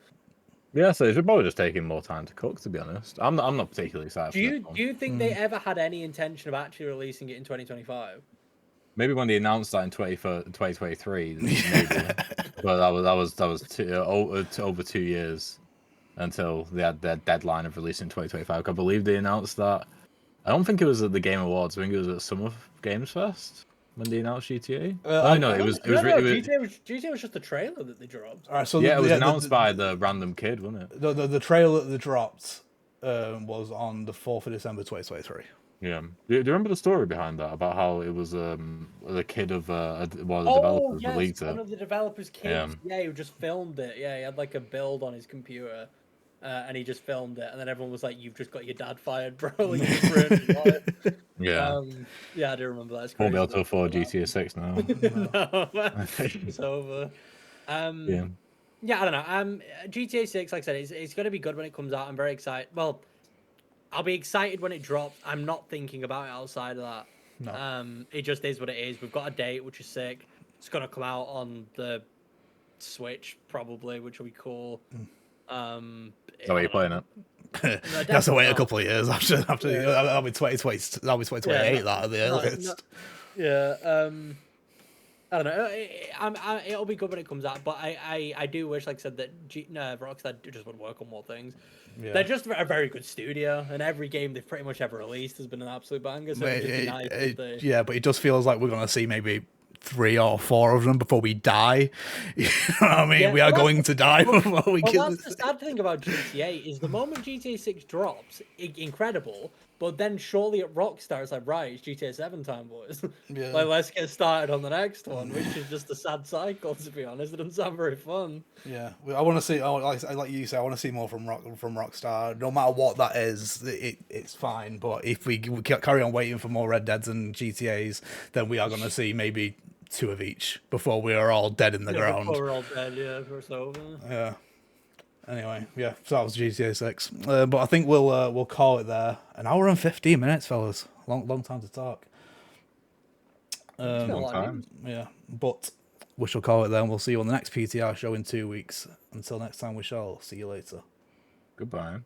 S3: Yeah, so it's probably just taking more time to cook, to be honest. I'm not particularly excited.
S4: Do you think they ever had any intention of actually releasing it in 2025?
S3: Maybe when they announced that in 2023, maybe. But that was over 2 years until they had their deadline of releasing 2025. I believe they announced that I don't think it was at the Game Awards. I think it was at Summer Games Fest when they announced GTA. No, it was.
S4: GTA was just a trailer that they dropped.
S1: All right, so
S3: Yeah, it was announced by the random kid, wasn't it?
S1: the trailer that they dropped was on the 4th of December 2023.
S3: Yeah. Do you remember the story behind that about how it was the kid of one of the developers that leaked
S4: one
S3: it?
S4: of the developers' kids. Yeah, who just filmed it. Yeah, he had like a build on his computer, and he just filmed it, and then everyone was like, "You've just got your dad fired, bro." Like, you just ruined his life.
S3: Yeah.
S4: Yeah, I do remember that. It's
S3: Won't be able
S4: crazy
S3: to afford GTA 6 now.
S4: No, it's over.
S3: Yeah.
S4: Yeah, I don't know. GTA 6, like I said, it's going to be good when it comes out. I'm very excited. Well, I'll be excited when it drops. I'm not thinking about it outside of that.
S1: No.
S4: It just is what it is. We've got a date, which is sick. It's going to come out on the Switch, probably, which will be cool.
S3: So are you playing it?
S1: You have to wait a couple of years after that'll be 2028 that at the earliest.
S4: Yeah. I don't know. It'll be good when it comes out, but I do wish, like I said, that Rockstar just would work on more things.
S1: Yeah.
S4: They're just a very good studio, and every game they've pretty much ever released has been an absolute banger. So it'd just be nice if they...
S1: Yeah, but it just feels like we're gonna see maybe 3 or 4 of them before we die. You know what I mean?
S4: Yeah,
S1: we are going to die before we kill
S4: that's the sad thing about GTA is the moment GTA 6 drops, incredible. But then shortly at Rockstar, it's like, right, it's GTA 7 time, boys.
S1: Yeah.
S4: Like, let's get started on the next one, which is just a sad cycle, to be honest. It doesn't sound very fun.
S1: Yeah, I want to see. Like you say, I want to see more from Rockstar. No matter what that is, it's fine. But if we carry on waiting for more Red Deads and GTAs, then we are going to see maybe 2 of each before we are all dead in the ground.
S4: Before we're all dead, yeah, before it's over.
S1: Yeah. Anyway, yeah, so that was GTA 6. But I think we'll call it there. 1 hour and 15 minutes, fellas. Long time to talk.
S3: Long time.
S1: Yeah, but we shall call it there, and we'll see you on the next PTR show in 2 weeks. Until next time, we shall see you later.
S3: Goodbye.